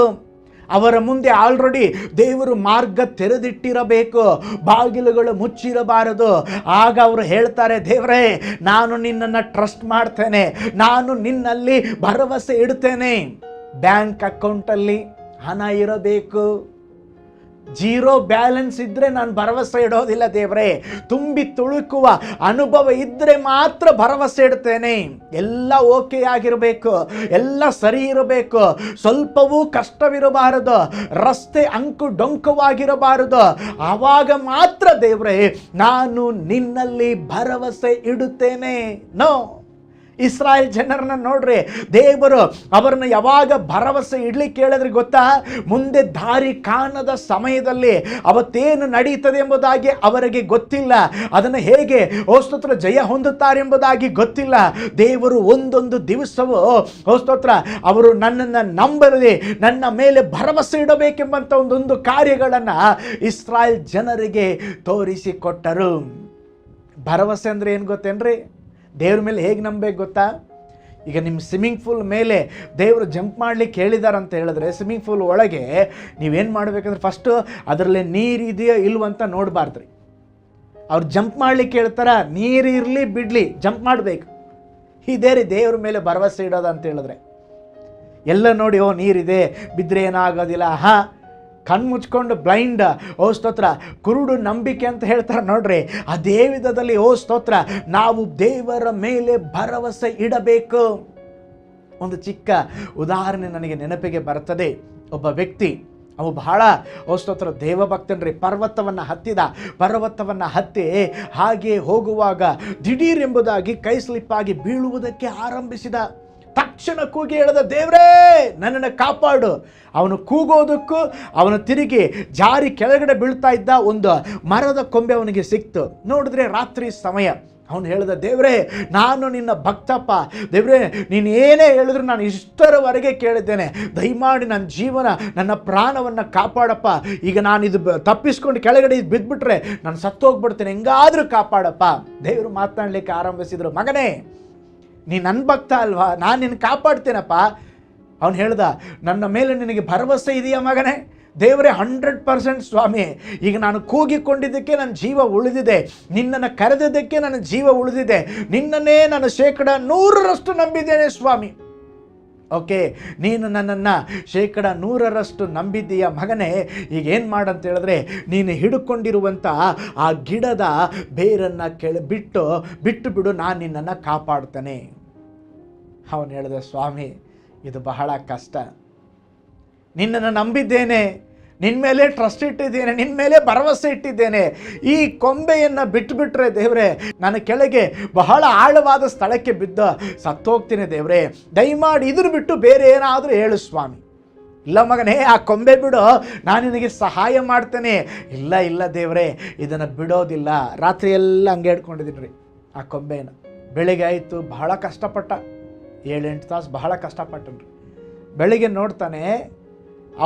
ಅವರ ಮುಂದೆ ಆಲ್ರೆಡಿ ದೇವರು ಮಾರ್ಗ ತೆರೆದಿಟ್ಟಿರಬೇಕು, ಬಾಗಿಲುಗಳು ಮುಚ್ಚಿರಬಾರದು. ಆಗ ಅವರು ಹೇಳ್ತಾರೆ, ದೇವರೇ, ನಾನು ನಿನ್ನನ್ನು ಟ್ರಸ್ಟ್ ಮಾಡ್ತೇನೆ, ನಾನು ನಿನ್ನಲ್ಲಿ ಭರವಸೆ ಇಡ್ತೇನೆ. ಬ್ಯಾಂಕ್ ಅಕೌಂಟಲ್ಲಿ ಹಣ ಇರಬೇಕು. ಜೀರೋ ಬ್ಯಾಲೆನ್ಸ್ ಇದ್ದರೆ ನಾನು ಭರವಸೆ ಇಡೋದಿಲ್ಲ ದೇವರೇ. ತುಂಬಿ ತುಳುಕುವ ಅನುಭವ ಇದ್ದರೆ ಮಾತ್ರ ಭರವಸೆ ಇಡ್ತೇನೆ. ಎಲ್ಲ ಓಕೆ ಆಗಿರಬೇಕು, ಎಲ್ಲ ಸರಿ ಇರಬೇಕು, ಸ್ವಲ್ಪವೂ ಕಷ್ಟವಿರಬಾರದು, ರಸ್ತೆ ಅಂಕು ಡೊಂಕವಾಗಿರಬಾರದು. ಆವಾಗ ಮಾತ್ರ ದೇವರೇ ನಾನು ನಿನ್ನಲ್ಲಿ ಭರವಸೆ ಇಡುತ್ತೇನೆ. ನೋ, ಇಸ್ರಾಯೇಲ್ ಜನರನ್ನ ನೋಡ್ರಿ, ದೇವರು ಅವರನ್ನು ಯಾವಾಗ ಭರವಸೆ ಇಡ್ಲಿಕ್ಕೆ ಹೇಳಿದ್ರೆ ಗೊತ್ತಾ? ಮುಂದೆ ದಾರಿ ಕಾಣದ ಸಮಯದಲ್ಲಿ ಅವತ್ತೇನು ನಡೀತದೆ ಎಂಬುದಾಗಿ ಅವರಿಗೆ ಗೊತ್ತಿಲ್ಲ, ಅದನ್ನು ಹೇಗೆ ಸ್ತೋತ್ರ ಜಯ ಹೊಂದುತ್ತಾರೆ ಎಂಬುದಾಗಿ ಗೊತ್ತಿಲ್ಲ. ದೇವರು ಒಂದೊಂದು ದಿವಸವೂ ಸ್ತೋತ್ರ ಅವರು ನನ್ನನ್ನು ನಂಬಲಿ, ನನ್ನ ಮೇಲೆ ಭರವಸೆ ಇಡಬೇಕೆಂಬಂಥ ಒಂದೊಂದು ಕಾರ್ಯಗಳನ್ನು ಇಸ್ರಾಯೇಲ್ ಜನರಿಗೆ ತೋರಿಸಿಕೊಟ್ಟರು. ಭರವಸೆ ಅಂದರೆ ಏನು ಗೊತ್ತೇನ್ರಿ? ದೇವ್ರ ಮೇಲೆ ಹೇಗೆ ನಂಬಬೇಕು ಗೊತ್ತಾ? ಈಗ ನಿಮ್ಮ ಸ್ವಿಮ್ಮಿಂಗ್ ಪೂಲ್ ಮೇಲೆ ದೇವರು ಜಂಪ್ ಮಾಡಲಿಕ್ಕೆ ಹೇಳಿದಾರಂತ ಹೇಳಿದ್ರೆ, ಸ್ವಿಮ್ಮಿಂಗ್ ಪೂಲ್ ಒಳಗೆ ನೀವೇನು ಮಾಡಬೇಕಂದ್ರೆ ಫಸ್ಟು ಅದರಲ್ಲಿ ನೀರು ಇದೆಯೋ ಇಲ್ವಂತ ನೋಡಬಾರ್ದ್ರಿ. ಅವ್ರು ಜಂಪ್ ಮಾಡಲಿಕ್ಕೆ ಹೇಳ್ತಾರ, ನೀರು ಇರಲಿ ಬಿಡಲಿ ಜಂಪ್ ಮಾಡಬೇಕು. ಇದೇ ರೀ ದೇವ್ರ ಮೇಲೆ ಭರವಸೆ ಇಡೋದು ಅಂತ ಹೇಳಿದ್ರೆ. ಎಲ್ಲ ನೋಡಿ, ಓ ನೀರಿದೆ, ಬಿದ್ದರೆ ಏನಾಗೋದಿಲ್ಲ, ಕಣ್ಣು ಮುಚ್ಕೊಂಡು ಬ್ಲೈಂಡ್, ಓ ಸ್ತೋತ್ರ ಕುರುಡು ನಂಬಿಕೆ ಅಂತ ಹೇಳ್ತಾರೆ ನೋಡ್ರಿ. ಅದೇ ವಿಧದಲ್ಲಿ ಓ ಸ್ತೋತ್ರ ನಾವು ದೇವರ ಮೇಲೆ ಭರವಸೆ ಇಡಬೇಕು. ಒಂದು ಚಿಕ್ಕ ಉದಾಹರಣೆ ನನಗೆ ನೆನಪಿಗೆ ಬರ್ತದೆ. ಒಬ್ಬ ವ್ಯಕ್ತಿ, ಅವು ಬಹಳ ಓ ಸ್ತೋತ್ರ ದೇವಭಕ್ತನ್ರಿ, ಪರ್ವತವನ್ನು ಹತ್ತಿ ಹಾಗೆ ಹೋಗುವಾಗ ದಿಢೀರ್ ಎಂಬುದಾಗಿ ಕೈ ಸ್ಲಿಪ್ಪಾಗಿ ಬೀಳುವುದಕ್ಕೆ ಆರಂಭಿಸಿದ. ತಕ್ಷಣ ಕೂಗಿ ಹೇಳಿದ, ದೇವರೇ ನನ್ನನ್ನು ಕಾಪಾಡು. ಅವನು ಕೂಗೋದಕ್ಕೂ ಅವನು ತಿರುಗಿ ಜಾರಿ ಕೆಳಗಡೆ ಬೀಳ್ತಾ ಇದ್ದ ಒಂದು ಮರದ ಕೊಂಬೆ ಅವನಿಗೆ ಸಿಕ್ತು. ನೋಡಿದ್ರೆ ರಾತ್ರಿ ಸಮಯ. ಅವನು ಹೇಳಿದ, ದೇವರೇ ನಾನು ನಿನ್ನ ಭಕ್ತಪ್ಪ, ದೇವರೇ ನೀನು ಏನೇ ಹೇಳಿದ್ರು ನಾನು ಇಷ್ಟರವರೆಗೆ ಕೇಳಿದ್ದೇನೆ, ದಯಮಾಡಿ ನನ್ನ ಜೀವನ ನನ್ನ ಪ್ರಾಣವನ್ನು ಕಾಪಾಡಪ್ಪ. ಈಗ ನಾನು ಇದು ತಪ್ಪಿಸ್ಕೊಂಡು ಕೆಳಗಡೆ ಇದು ಬಿದ್ದುಬಿಟ್ರೆ ನಾನು ಸತ್ತೋಗ್ಬಿಡ್ತೇನೆ, ಹೆಂಗಾದರೂ ಕಾಪಾಡಪ್ಪ. ದೇವರು ಮಾತನಾಡಲಿಕ್ಕೆ ಆರಂಭಿಸಿದರು, ಮಗನೇ ನೀ ನನ್ನ ಭಕ್ತ ಅಲ್ವಾ, ನಾನು ನಿನ್ನ ಕಾಪಾಡ್ತೇನಪ್ಪ. ಅವನು ಹೇಳ್ದ, ನನ್ನ ಮೇಲೆ ನಿನಗೆ ಭರವಸೆ ಇದೆಯಾ ಮಗನೇ? ದೇವರೇ 100% ಸ್ವಾಮಿ, ಈಗ ನಾನು ಕೂಗಿಕೊಂಡಿದ್ದಕ್ಕೆ ನನ್ನ ಜೀವ ಉಳಿದಿದೆ, ನಿನ್ನನ್ನು ಕರೆದಿದ್ದಕ್ಕೆ ನನ್ನ ಜೀವ ಉಳಿದಿದೆ, ನಿನ್ನನ್ನೇ ನಾನು 100% ನಂಬಿದ್ದೇನೆ ಸ್ವಾಮಿ. ಓಕೆ, ನೀನು ನನ್ನನ್ನು 100% ನಂಬಿದ್ದೀಯ ಮಗನೇ. ಈಗ ಏನು ಮಾಡಂತ ಹೇಳಿದ್ರೆ, ನೀನು ಹಿಡ್ಕೊಂಡಿರುವಂಥ ಆ ಗಿಡದ ಬೇರನ್ನು ಬಿಟ್ಟು ಬಿಡು, ನಾನು ನಿನ್ನನ್ನು ಕಾಪಾಡ್ತೇನೆ. ಅವನು ಹೇಳಿದ, ಸ್ವಾಮಿ ಇದು ಬಹಳ ಕಷ್ಟ, ನಿನ್ನನ್ನು ನಂಬಿದ್ದೇನೆ, ನಿನ್ನ ಮೇಲೆ ಟ್ರಸ್ಟ್ ಇಟ್ಟಿದ್ದೇನೆ, ನಿನ್ನ ಮೇಲೆ ಭರವಸೆ ಇಟ್ಟಿದ್ದೇನೆ. ಈ ಕೊಂಬೆಯನ್ನು ಬಿಟ್ಟುಬಿಟ್ರೆ ದೇವರೇ ನನ್ನ ಕೆಳಗೆ ಬಹಳ ಆಳವಾದ ಸ್ಥಳಕ್ಕೆ ಬಿದ್ದು ಸತ್ತೋಗ್ತೀನಿ ದೇವರೇ, ದಯಮಾಡಿ ಇದ್ರ ಬಿಟ್ಟು ಬೇರೆ ಏನಾದರೂ ಹೇಳು ಸ್ವಾಮಿ. ಇಲ್ಲ ಮಗನೇ, ಆ ಕೊಂಬೆ ಬಿಡು, ನಾನು ನಿನಗೆ ಸಹಾಯ ಮಾಡ್ತೇನೆ. ಇಲ್ಲ ದೇವರೇ ಇದನ್ನು ಬಿಡೋದಿಲ್ಲ. ರಾತ್ರಿ ಎಲ್ಲ ಹಂಗೆ ಹಿಡ್ಕೊಂಡಿದ್ದೀನಿ ರೀ ಆ ಕೊಂಬೆಯನ್ನು. ಬೆಳಿಗ್ಗೆ ಆಯಿತು, ಬಹಳ ಕಷ್ಟಪಟ್ಟ, 7-8 ತಾಸು ಬಹಳ ಕಷ್ಟಪಟ್ಟನ್ರಿ. ಬೆಳಿಗ್ಗೆ ನೋಡ್ತಾನೆ,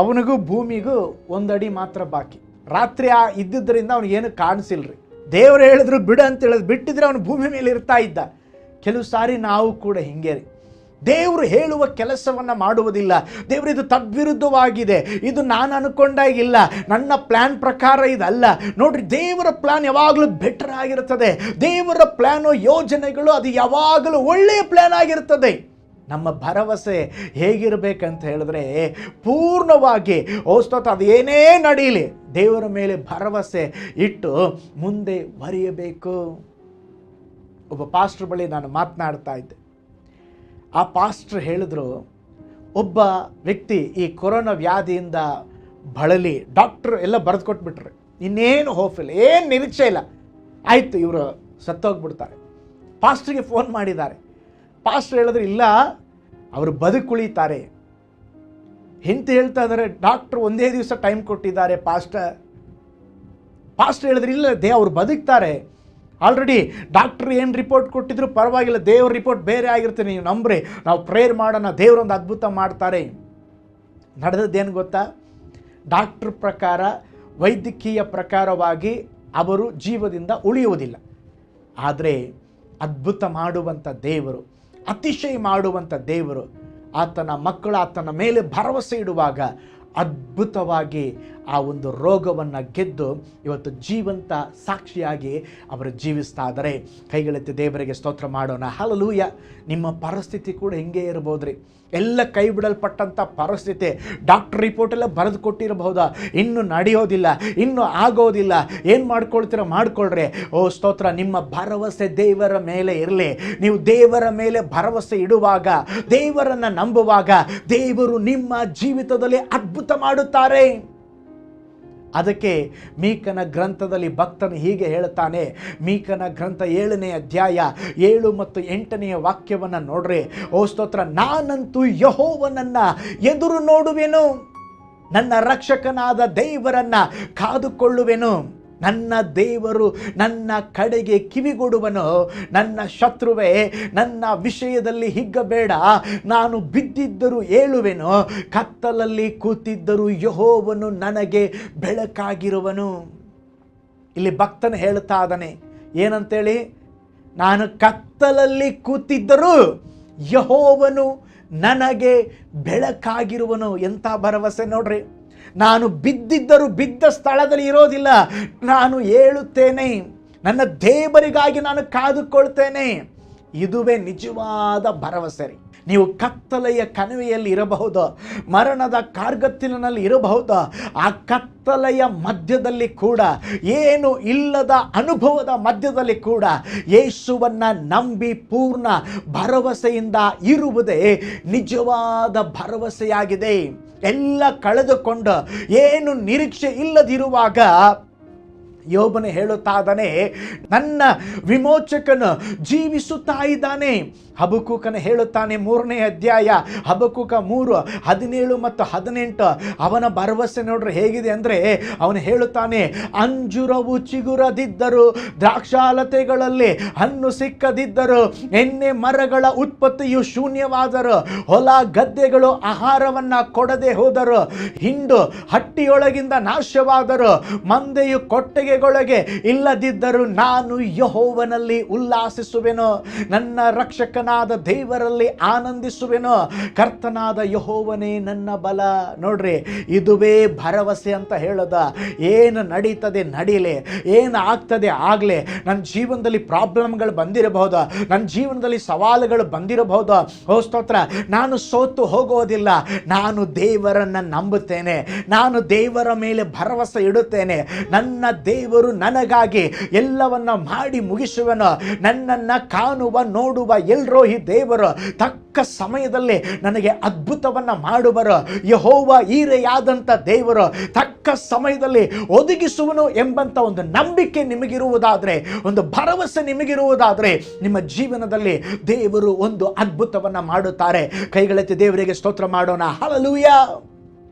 ಅವನಿಗೂ ಭೂಮಿಗೂ 1 ಅಡಿ ಮಾತ್ರ ಬಾಕಿ. ರಾತ್ರಿ ಇದ್ದಿದ್ದರಿಂದ ಅವನಿಗೇನು ಕಾಣಿಸಿಲ್ರಿ. ದೇವರು ಹೇಳಿದ್ರು ಬಿಡು ಅಂತ ಹೇಳಿದ್ರು, ಬಿಟ್ಟಿದ್ರೆ ಅವನು ಭೂಮಿ ಮೇಲೆ ಇರ್ತಾ ಇದ್ದ. ಕೆಲವು ಸಾರಿ ನಾವು ಕೂಡ ಹಿಂಗೆ ರೀ, ದೇವರು ಹೇಳುವ ಕೆಲಸವನ್ನು ಮಾಡುವುದಿಲ್ಲ. ದೇವರು ಇದು ತದ್ವಿರುದ್ಧವಾಗಿದೆ, ಇದು ನಾನು ಅನ್ಕೊಂಡಾಗಿಲ್ಲ, ನನ್ನ ಪ್ಲಾನ್ ಪ್ರಕಾರ ಇದಲ್ಲ. ನೋಡ್ರಿ, ದೇವರ ಪ್ಲಾನ್ ಯಾವಾಗಲೂ ಬೆಟರ್ ಆಗಿರುತ್ತದೆ. ದೇವರ ಪ್ಲಾನು, ಯೋಜನೆಗಳು ಅದು ಯಾವಾಗಲೂ ಒಳ್ಳೆಯ ಪ್ಲಾನ್ ಆಗಿರುತ್ತದೆ. ನಮ್ಮ ಭರವಸೆ ಹೇಗಿರಬೇಕಂತ ಹೇಳಿದ್ರೆ, ಪೂರ್ಣವಾಗಿ ಸ್ತೋತ್ರ ಅದು ಏನೇ ನಡೀಲಿ ದೇವರ ಮೇಲೆ ಭರವಸೆ ಇಟ್ಟು ಮುಂದೆ ಬರೆಯಬೇಕು. ಒಬ್ಬ ಪಾಸ್ಟರ್ ಬಳಿ ನಾನು ಮಾತನಾಡ್ತಾ ಇದ್ದೆ. ಆ ಪಾಸ್ಟರ್ ಹೇಳಿದ್ರು, ಒಬ್ಬ ವ್ಯಕ್ತಿ ಈ ಕೊರೋನಾ ವ್ಯಾಧಿಯಿಂದ ಬಳಲಿ, ಡಾಕ್ಟ್ರು ಎಲ್ಲ ಬರೆದು ಕೊಟ್ಬಿಟ್ರು, ಇನ್ನೇನು ಹೋಪ್ ಇಲ್ಲ, ಏನು ನಿರೀಕ್ಷೆ ಇಲ್ಲ, ಆಯಿತು ಇವರು ಸತ್ತೋಗ್ಬಿಡ್ತಾರೆ. ಪಾಸ್ಟ್ರಿಗೆ ಫೋನ್ ಮಾಡಿದ್ದಾರೆ. ಪಾಸ್ಟರ್ ಹೇಳಿದ್ರು, ಇಲ್ಲ ಅವರು ಬದುಕುಳಿತಾರೆ ಅಂತ ಹೇಳ್ತಾ ಇದ್ದಾರೆ. ಡಾಕ್ಟ್ರು ಒಂದೇ ದಿವಸ ಟೈಮ್ ಕೊಟ್ಟಿದ್ದಾರೆ. ಪಾಸ್ಟರ್ ಹೇಳಿದ್ರು, ಇಲ್ಲ ಅವ್ರು ಬದುಕ್ತಾರೆ, ಆಲ್ರೆಡಿ ಡಾಕ್ಟ್ರು ಏನು ರಿಪೋರ್ಟ್ ಕೊಟ್ಟಿದ್ರು ಪರವಾಗಿಲ್ಲ, ದೇವ್ರ ರಿಪೋರ್ಟ್ ಬೇರೆ ಆಗಿರುತ್ತೆ, ನೀವು ನಂಬ್ರಿ, ನಾವು ಪ್ರೇಯರ್ ಮಾಡೋಣ, ದೇವರೊಂದು ಅದ್ಭುತ ಮಾಡ್ತಾರೆ. ನಡೆದದ್ದೇನು ಗೊತ್ತಾ? ಡಾಕ್ಟ್ರ್ ಪ್ರಕಾರ, ವೈದ್ಯಕೀಯ ಪ್ರಕಾರವಾಗಿ ಅವರು ಜೀವದಿಂದ ಉಳಿಯುವುದಿಲ್ಲ. ಆದರೆ ಅದ್ಭುತ ಮಾಡುವಂಥ ದೇವರು, ಅತಿಶಯ ಮಾಡುವಂಥ ದೇವರು, ಆತನ ಮಕ್ಕಳು ಆತನ ಮೇಲೆ ಭರವಸೆ ಇಡುವಾಗ ಅದ್ಭುತವಾಗಿ ಆ ಒಂದು ರೋಗವನ್ನು ಗೆದ್ದು ಇವತ್ತು ಜೀವಂತ ಸಾಕ್ಷಿಯಾಗಿ ಅವರು ಜೀವಿಸ್ತಾ ಇದ್ದಾರೆ. ಕೈಗಳೆತ್ತಿ ದೇವರಿಗೆ ಸ್ತೋತ್ರ ಮಾಡೋಣ. ಹಲ್ಲೆಲೂಯಾ. ನಿಮ್ಮ ಪರಿಸ್ಥಿತಿ ಕೂಡ ಹಿಂಗೆ ಇರ್ಬೋದ್ರಿ. ಎಲ್ಲ ಕೈ ಬಿಡಲ್ಪಟ್ಟಂಥ ಪರಿಸ್ಥಿತಿ, ಡಾಕ್ಟರ್ ರಿಪೋರ್ಟ್ ಎಲ್ಲ ಬರೆದು ಕೊಟ್ಟಿರಬಹುದಾ, ಇನ್ನು ನಡೆಯೋದಿಲ್ಲ, ಇನ್ನು ಆಗೋದಿಲ್ಲ, ಏನು ಮಾಡ್ಕೊಳ್ತೀರ ಮಾಡ್ಕೊಳ್ರಿ. ಸ್ತೋತ್ರ, ನಿಮ್ಮ ಭರವಸೆ ದೇವರ ಮೇಲೆ ಇರಲಿ. ನೀವು ದೇವರ ಮೇಲೆ ಭರವಸೆ ಇಡುವಾಗ, ದೇವರನ್ನು ನಂಬುವಾಗ, ದೇವರು ನಿಮ್ಮ ಜೀವಿತದಲ್ಲಿ ಅದ್ಭುತ ಮಾಡುತ್ತಾರೆ. ಅದಕ್ಕೆ ಮೀಕನ ಗ್ರಂಥದಲ್ಲಿ ಭಕ್ತನು ಹೀಗೆ ಹೇಳುತ್ತಾನೆ. ಮೀಕನ ಗ್ರಂಥ 7ನೇ ಅಧ್ಯಾಯ 7 ಮತ್ತು 8ನೇ ವಾಕ್ಯವನ್ನು ನೋಡ್ರಿ. ಸ್ತೋತ್ರ, ನಾನಂತೂ ಯೆಹೋವನನ್ನ ಎದುರು ನೋಡುವೆನು, ನನ್ನ ರಕ್ಷಕನಾದ ದೇವರನ್ನ ಕಾದುಕೊಳ್ಳುವೆನು. ನನ್ನ ದೇವರು ನನ್ನ ಕಡೆಗೆ ಕಿವಿಗೊಡುವನು. ನನ್ನ ಶತ್ರುವೇ, ನನ್ನ ವಿಷಯದಲ್ಲಿ ಹಿಗ್ಗಬೇಡ, ನಾನು ಬಿದ್ದಿದ್ದರೂ ಏಳುವೆನು, ಕತ್ತಲಲ್ಲಿ ಕೂತಿದ್ದರೂ ಯೆಹೋವನು ನನಗೆ ಬೆಳಕಾಗಿರುವನು. ಇಲ್ಲಿ ಭಕ್ತನು ಹೇಳ್ತಾ ಇದ್ದಾನೆ ಏನಂತೇಳಿ, ನಾನು ಕತ್ತಲಲ್ಲಿ ಕೂತಿದ್ದರೂ ಯೆಹೋವನು ನನಗೆ ಬೆಳಕಾಗಿರುವನು. ಎಂಥ ಭರವಸೆ ನೋಡ್ರಿ. ನಾನು ಬಿದ್ದಿದ್ದರೂ ಬಿದ್ದ ಸ್ಥಳದಲ್ಲಿ ಇರೋದಿಲ್ಲ, ನಾನು ಏಳುತ್ತೇನೆ, ನನ್ನ ದೇವರಿಗಾಗಿ ನಾನು ಕಾದುಕೊಳ್ತೇನೆ. ಇದುವೇ ನಿಜವಾದ ಭರವಸೆ ರೀ. ನೀವು ಕತ್ತಲೆಯ ಕಣಿವೆಯಲ್ಲಿ ಇರಬಹುದು, ಮರಣದ ಕಾರ್ಗತ್ತಿಲಿನಲ್ಲಿ ಇರಬಹುದು. ಆ ಕತ್ತಲೆಯ ಮಧ್ಯದಲ್ಲಿ ಕೂಡ, ಏನು ಇಲ್ಲದ ಅನುಭವದ ಮಧ್ಯದಲ್ಲಿ ಕೂಡ ಯೇಸುವನ್ನು ನಂಬಿ ಪೂರ್ಣ ಭರವಸೆಯಿಂದ ಇರುವುದೇ ನಿಜವಾದ ಭರವಸೆಯಾಗಿದೆ. ಎಲ್ಲ ಕಳೆದುಕೊಂಡು ಏನು ನಿರೀಕ್ಷೆ ಇಲ್ಲದಿರುವಾಗ ಯೋಬನು ಹೇಳುತ್ತಾ ಇದ್ದಾನೆ, ನನ್ನ ವಿಮೋಚಕನು ಜೀವಿಸುತ್ತಾ ಇದ್ದಾನೆ. ಹಬಕ್ಕೂಕನು ಹೇಳುತ್ತಾನೆ 3ನೇ ಅಧ್ಯಾಯ ಹಬಕ್ಕೂಕ 3:17 ಮತ್ತು 18. ಅವನ ಭರವಸೆ ನೋಡ್ರಿ ಹೇಗಿದೆ ಅಂದರೆ, ಅವನು ಹೇಳುತ್ತಾನೆ, ಅಂಜೂರವು ಚಿಗುರದಿದ್ದರು, ದ್ರಾಕ್ಷಾಲತೆಗಳಲ್ಲಿ ಹಣ್ಣು ಸಿಕ್ಕದಿದ್ದರು, ಎಣ್ಣೆ ಮರಗಳ ಉತ್ಪತ್ತಿಯು ಶೂನ್ಯವಾದರು, ಹೊಲ ಗದ್ದೆಗಳು ಆಹಾರವನ್ನು ಕೊಡದೆ ಹೋದರು, ಹಿಂಡು ಹಟ್ಟಿಯೊಳಗಿಂದ ನಾಶವಾದರು, ಮಂದೆಯು ಕೊಟ್ಟಿಗೆಗೊಳಗೆ ಇಲ್ಲದಿದ್ದರು, ನಾನು ಯೆಹೋವನಲ್ಲಿ ಉಲ್ಲಾಸಿಸುವೆನು, ನನ್ನ ರಕ್ಷಕನಾದ ದೇವರಲ್ಲಿ ಆನಂದಿಸುವೆನು, ಕರ್ತನಾದ ಯೆಹೋವನೇ ನನ್ನ ಬಲ. ನೋಡ್ರಿ, ಇದುವೇ ಭರವಸೆ ಅಂತ ಹೇಳೋದ. ಏನು ನಡೀತದೆ ನಡೀಲಿ, ಏನು ಆಗ್ತದೆ ಆಗಲಿ. ನನ್ನ ಜೀವನದಲ್ಲಿ ಪ್ರಾಬ್ಲಮ್ಗಳು ಬಂದಿರಬಹುದು, ನನ್ನ ಜೀವನದಲ್ಲಿ ಸವಾಲುಗಳು ಬಂದಿರಬಹುದು. ಸ್ತೋತ್ರ, ನಾನು ಸೋತು ಹೋಗೋದಿಲ್ಲ, ನಾನು ದೇವರನ್ನು ನಂಬುತ್ತೇನೆ, ನಾನು ದೇವರ ಮೇಲೆ ಭರವಸೆ ಇಡುತ್ತೇನೆ. ನನ್ನ ದೇವರು ನನಗಾಗಿ ಎಲ್ಲವನ್ನ ಮಾಡಿ ಮುಗಿಸುವನು. ನನ್ನನ್ನು ಕಾಣುವ ನೋಡುವ ಎಲ್ರೋಹಿ ದೇವರು ತಕ್ಕ ಸಮಯದಲ್ಲಿ ನನಗೆ ಅದ್ಭುತವನ್ನು ಮಾಡುವರು. ಯೆಹೋವ ಈರೆಯಾದಂಥ ದೇವರು ತಕ್ಕ ಸಮಯದಲ್ಲಿ ಒದಗಿಸುವನು ಎಂಬಂಥ ಒಂದು ನಂಬಿಕೆ ನಿಮಗಿರುವುದಾದರೆ, ಒಂದು ಭರವಸೆ ನಿಮಗಿರುವುದಾದರೆ, ನಿಮ್ಮ ಜೀವನದಲ್ಲಿ ದೇವರು ಒಂದು ಅದ್ಭುತವನ್ನು ಮಾಡುತ್ತಾರೆ. ಕೈಗಳೆತ್ತಿ ದೇವರಿಗೆ ಸ್ತೋತ್ರ ಮಾಡೋಣ. ಹಲ್ಲೆಲೂಯಾ.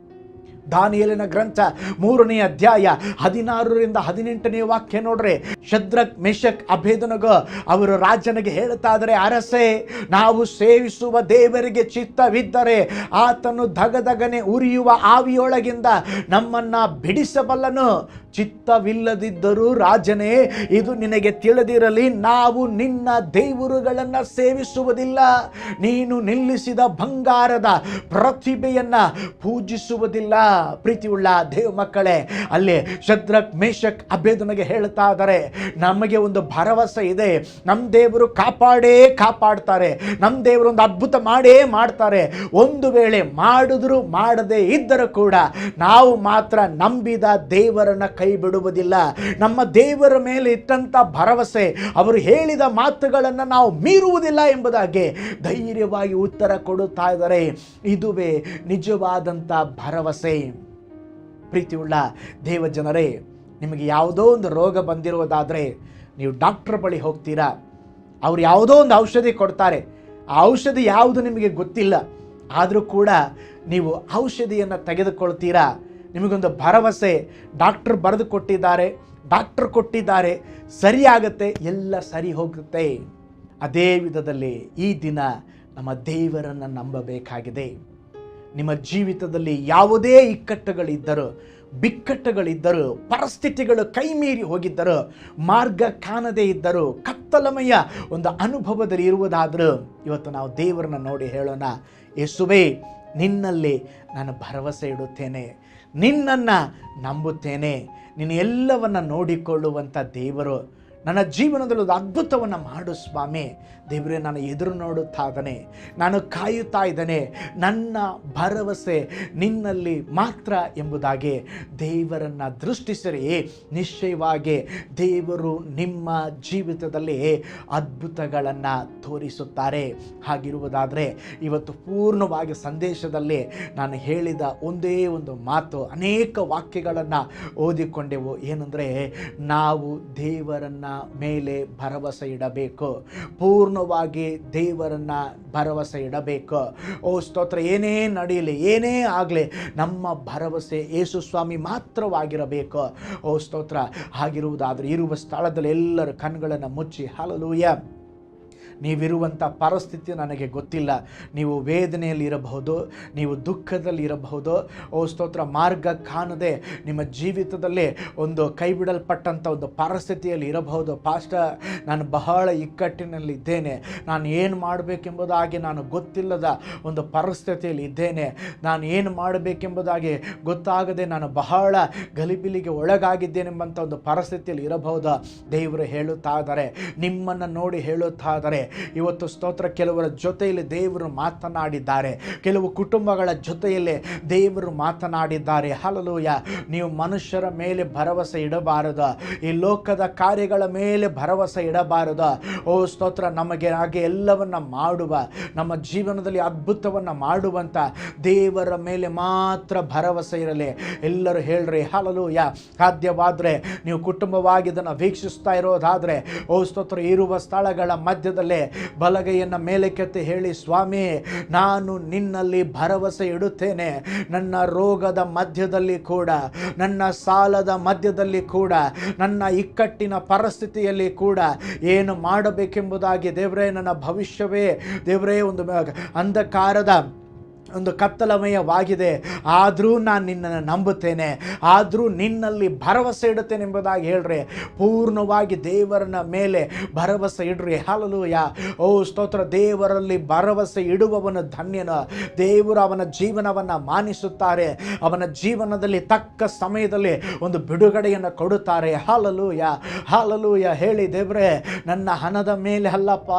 ದಾನಿಯೇಲನ ಗ್ರಂಥ 3ನೇ ಅಧ್ಯಾಯ 16ರಿಂದ 18ನೇ ವಾಕ್ಯ ನೋಡ್ರಿ. ಶದ್ರಕ್, ಮೆಷಕ್, ಅಬೇದನಗೋ ಅವರು ರಾಜನಿಗೆ ಹೇಳ್ತಾ ಇದ್ದಾರೆ, ಅರಸೇ, ನಾವು ಸೇವಿಸುವ ದೇವರಿಗೆ ಚಿತ್ತವಿದ್ದರೆ ಆತನು ಧಗಧಗನೆ ಉರಿಯುವ ಆವಿಯೊಳಗಿಂದ ನಮ್ಮನ್ನ ಬಿಡಿಸಬಲ್ಲನು. ಚಿತ್ತವಿಲ್ಲದಿದ್ದರೂ ರಾಜನೇ, ಇದು ನಿನಗೆ ತಿಳಿದಿರಲಿ, ನಾವು ನಿನ್ನ ದೇವರುಗಳನ್ನು ಸೇವಿಸುವುದಿಲ್ಲ, ನೀನು ನಿಲ್ಲಿಸಿದ ಬಂಗಾರದ ಪ್ರತಿಭೆಯನ್ನ ಪೂಜಿಸುವುದಿಲ್ಲ. ಪ್ರೀತಿಯುಳ್ಳ ದೇವ ಮಕ್ಕಳೇ, ಅಲ್ಲಿ ಶದ್ರಕ್ ಮೇಷಕ್ ಅಬೇದ್ನೆಗೋ ಹೇಳ್ತಾ ಇದ್ದಾರೆ, ನಮಗೆ ಒಂದು ಭರವಸೆ ಇದೆ, ನಮ್ಮ ದೇವರು ಕಾಪಾಡ್ತಾರೆ, ನಮ್ಮ ದೇವರು ಒಂದು ಅದ್ಭುತ ಮಾಡೇ ಮಾಡ್ತಾರೆ. ಒಂದು ವೇಳೆ ಮಾಡಿದ್ರು ಮಾಡದೇ ಇದ್ದರೂ ಕೂಡ ನಾವು ಮಾತ್ರ ನಂಬಿದ ದೇವರನ್ನ ಕೈ ಬಿಡುವುದಿಲ್ಲ. ನಮ್ಮ ದೇವರ ಮೇಲೆ ಇಟ್ಟಂತ ಭರವಸೆ, ಅವರು ಹೇಳಿದ ಮಾತುಗಳನ್ನು ನಾವು ಮೀರುವುದಿಲ್ಲ ಎಂಬುದಾಗಿ ಧೈರ್ಯವಾಗಿ ಉತ್ತರ ಕೊಡುತ್ತಾ ಇದ್ದಾರೆ. ಇದುವೇ ನಿಜವಾದಂಥ ಭರವಸೆ. ಪ್ರೀತಿಯುಳ್ಳ ದೇವ ಜನರೇ, ನಿಮಗೆ ಯಾವುದೋ ಒಂದು ರೋಗ ಬಂದಿರುವುದಾದರೆ ನೀವು ಡಾಕ್ಟರ್ ಬಳಿ ಹೋಗ್ತೀರಾ, ಅವ್ರು ಯಾವುದೋ ಒಂದು ಔಷಧಿ ಕೊಡ್ತಾರೆ, ಆ ಔಷಧಿ ಯಾವುದು ನಿಮಗೆ ಗೊತ್ತಿಲ್ಲ, ಆದರೂ ಕೂಡ ನೀವು ಔಷಧಿಯನ್ನು ತೆಗೆದುಕೊಳ್ತೀರಾ. ನಿಮಗೊಂದು ಭರವಸೆ, ಡಾಕ್ಟರ್ ಬರೆದು ಕೊಟ್ಟಿದ್ದಾರೆ, ಸರಿಯಾಗತ್ತೆ, ಎಲ್ಲ ಸರಿ ಹೋಗುತ್ತೆ. ಅದೇ ವಿಧದಲ್ಲಿ ಈ ದಿನ ನಮ್ಮ ದೇವರನ್ನು ನಂಬಬೇಕಾಗಿದೆ. ನಿಮ್ಮ ಜೀವಿತದಲ್ಲಿ ಯಾವುದೇ ಇಕ್ಕಟ್ಟುಗಳಿದ್ದರೂ, ಬಿಕ್ಕಟ್ಟುಗಳಿದ್ದರು, ಪರಿಸ್ಥಿತಿಗಳು ಕೈ ಮೀರಿ ಹೋಗಿದ್ದರು, ಮಾರ್ಗ ಕಾಣದೇ ಇದ್ದರು, ಕತ್ತಲಮಯ ಒಂದು ಅನುಭವದಲ್ಲಿ ಇರುವುದಾದರೂ ಇವತ್ತು ನಾವು ದೇವರನ್ನ ನೋಡಿ ಹೇಳೋಣ, ಯೇಸುವೇ, ನಿನ್ನಲ್ಲಿ ನಾನು ಭರವಸೆ ಇಡುತ್ತೇನೆ, ನಿನ್ನನ್ನು ನಂಬುತ್ತೇನೆ, ನೀನು ಎಲ್ಲವನ್ನು ನೋಡಿಕೊಳ್ಳುವಂಥ ದೇವರು, ನನ್ನ ಜೀವನದಲ್ಲಿ ಒಂದು ಅದ್ಭುತವನ್ನು ಮಾಡು ಸ್ವಾಮಿ. ದೇವರೇ, ನಾನು ಎದುರು ನೋಡುತ್ತಾ ಇದ್ದಾನೆ, ನಾನು ಕಾಯುತ್ತಾ ಇದ್ದಾನೆ, ನನ್ನ ಭರವಸೆ ನಿನ್ನಲ್ಲಿ ಮಾತ್ರ ಎಂಬುದಾಗಿ ದೇವರನ್ನು ದೃಷ್ಟಿಸಿರಿ. ನಿಶ್ಚಯವಾಗಿ ದೇವರು ನಿಮ್ಮ ಜೀವಿತದಲ್ಲಿ ಅದ್ಭುತಗಳನ್ನು ತೋರಿಸುತ್ತಾರೆ. ಹಾಗಿರುವುದಾದರೆ ಇವತ್ತು ಪೂರ್ಣವಾಗಿ ಸಂದೇಶದಲ್ಲಿ ನಾನು ಹೇಳಿದ ಒಂದೇ ಒಂದು ಮಾತು, ಅನೇಕ ವಾಕ್ಯಗಳನ್ನು ಓದಿಕೊಂಡೆವು. ಏನಂದರೆ, ನಾವು ದೇವರನ್ನು ಮೇಲೆ ಭರವಸೆ ಇಡಬೇಕು, ಪೂರ್ಣವಾಗಿ ದೇವರನ್ನ ಭರವಸೆ ಇಡಬೇಕು. ಓ ಸ್ತೋತ್ರ, ಏನೇ ನಡೆಯಲಿ, ಏನೇ ಆಗಲಿ, ನಮ್ಮ ಭರವಸೆ ಯೇಸು ಸ್ವಾಮಿ ಮಾತ್ರವಾಗಿರಬೇಕು. ಓ ಸ್ತೋತ್ರ. ಹಾಗಿರುವುದಾದರೆ ಇರುವ ಸ್ಥಳದಲ್ಲಿ ಎಲ್ಲರೂ ಕಣ್ಗಳನ್ನು ಮುಚ್ಚಿ, ಹಲ್ಲೆಲೂಯಾ. ನೀವಿರುವಂಥ ಪರಿಸ್ಥಿತಿ ನನಗೆ ಗೊತ್ತಿಲ್ಲ, ನೀವು ವೇದನೆಯಲ್ಲಿ ಇರಬಹುದು, ನೀವು ದುಃಖದಲ್ಲಿ ಇರಬಹುದು. ಓ ಸ್ತೋತ್ರ, ಮಾರ್ಗ ಕಾಣದೆ ನಿಮ್ಮ ಜೀವಿತದಲ್ಲಿ ಒಂದು ಕೈ ಬಿಡಲ್ಪಟ್ಟಂಥ ಒಂದು ಪರಿಸ್ಥಿತಿಯಲ್ಲಿ ಇರಬಹುದು. ಪಾಸ್ಟರ್, ನಾನು ಬಹಳ ಇಕ್ಕಟ್ಟಿನಲ್ಲಿದ್ದೇನೆ, ನಾನು ಏನು ಮಾಡಬೇಕೆಂಬುದಾಗಿ ನಾನು ಗೊತ್ತಿಲ್ಲದ ಒಂದು ಪರಿಸ್ಥಿತಿಯಲ್ಲಿ ಇದ್ದೇನೆ, ನಾನು ಏನು ಮಾಡಬೇಕೆಂಬುದಾಗಿ ಗೊತ್ತಾಗದೆ ನಾನು ಬಹಳ ಗಲಿಬಿಲಿಗೆ ಒಳಗಾಗಿದ್ದೇನೆಂಬಂಥ ಒಂದು ಪರಿಸ್ಥಿತಿಯಲ್ಲಿ ಇರಬಹುದು. ದೇವರು ಹೇಳುತ್ತಾ ಇದ್ದಾರೆ, ನಿಮ್ಮನ್ನು ನೋಡಿ ಹೇಳುತ್ತಾ ಇದ್ದಾರೆ, ಇವತ್ತು ಸ್ತೋತ್ರ, ಕೆಲವರ ಜೊತೆಯಲ್ಲಿ ದೇವರು ಮಾತನಾಡಿದ್ದಾರೆ, ಕೆಲವು ಕುಟುಂಬಗಳ ಜೊತೆಯಲ್ಲಿ ದೇವರು ಮಾತನಾಡಿದ್ದಾರೆ. ಹಲ್ಲೆಲೂಯಾ. ನೀವು ಮನುಷ್ಯರ ಮೇಲೆ ಭರವಸೆ ಇಡಬಾರದು, ಈ ಲೋಕದ ಕಾರ್ಯಗಳ ಮೇಲೆ ಭರವಸೆ ಇಡಬಾರದು. ಓ ಸ್ತೋತ್ರ, ನಮಗೆ ಹಾಗೆ ಎಲ್ಲವನ್ನ ಮಾಡುವ, ನಮ್ಮ ಜೀವನದಲ್ಲಿ ಅದ್ಭುತವನ್ನ ಮಾಡುವಂತ ದೇವರ ಮೇಲೆ ಮಾತ್ರ ಭರವಸೆ ಇರಲಿ. ಎಲ್ಲರೂ ಹೇಳ್ರಿ ಹಲ್ಲೆಲೂಯಾ. ಸಾಧ್ಯವಾದರೆ ನೀವು ಕುಟುಂಬವಾಗಿ ಇದನ್ನು ವೀಕ್ಷಿಸ್ತಾ ಇರೋದಾದರೆ, ಓ ಸ್ತೋತ್ರ, ಇರುವ ಸ್ಥಳಗಳ ಮಧ್ಯದಲ್ಲಿ ಬಲಗೈಯನ್ನು ಮೇಲಕ್ಕೆತ್ತಿ ಹೇಳಿ, ಸ್ವಾಮಿ, ನಾನು ನಿನ್ನಲ್ಲಿ ಭರವಸೆ ಇಡುತ್ತೇನೆ. ನನ್ನ ರೋಗದ ಮಧ್ಯದಲ್ಲಿ ಕೂಡ, ನನ್ನ ಸಾಲದ ಮಧ್ಯದಲ್ಲಿ ಕೂಡ, ನನ್ನ ಇಕ್ಕಟ್ಟಿನ ಪರಿಸ್ಥಿತಿಯಲ್ಲಿ ಕೂಡ ಏನು ಮಾಡಬೇಕೆಂಬುದಾಗಿ ದೇವರೇ, ನನ್ನ ಭವಿಷ್ಯವೇ ದೇವರೇ ಒಂದು ಅಂಧಕಾರದ ಒಂದು ಕತ್ತಲಮಯವಾಗಿದೆ, ಆದರೂ ನಾನು ನಿನ್ನನ್ನು ನಂಬುತ್ತೇನೆ, ಆದರೂ ನಿನ್ನಲ್ಲಿ ಭರವಸೆ ಇಡುತ್ತೇನೆ ಎಂಬುದಾಗಿ ಹೇಳ್ರಿ. ಪೂರ್ಣವಾಗಿ ದೇವರನ್ನ ಮೇಲೆ ಭರವಸೆ ಇಡ್ರಿ. ಹಲ್ಲೆಲೂಯಾ. ಓ ಸ್ತೋತ್ರ. ದೇವರಲ್ಲಿ ಭರವಸೆ ಇಡುವವನು ಧನ್ಯನು. ದೇವರು ಅವನ ಜೀವನವನ್ನು ಮಾನಿಸುತ್ತಾರೆ, ಅವನ ಜೀವನದಲ್ಲಿ ತಕ್ಕ ಸಮಯದಲ್ಲಿ ಒಂದು ಬಿಡುಗಡೆಯನ್ನು ಕೊಡುತ್ತಾರೆ. Hallelujah, hallelujah. ಹೇಳಿ, ದೇವರೇ, ನನ್ನ ಹಣದ ಮೇಲೆ ಅಲ್ಲಪ್ಪ,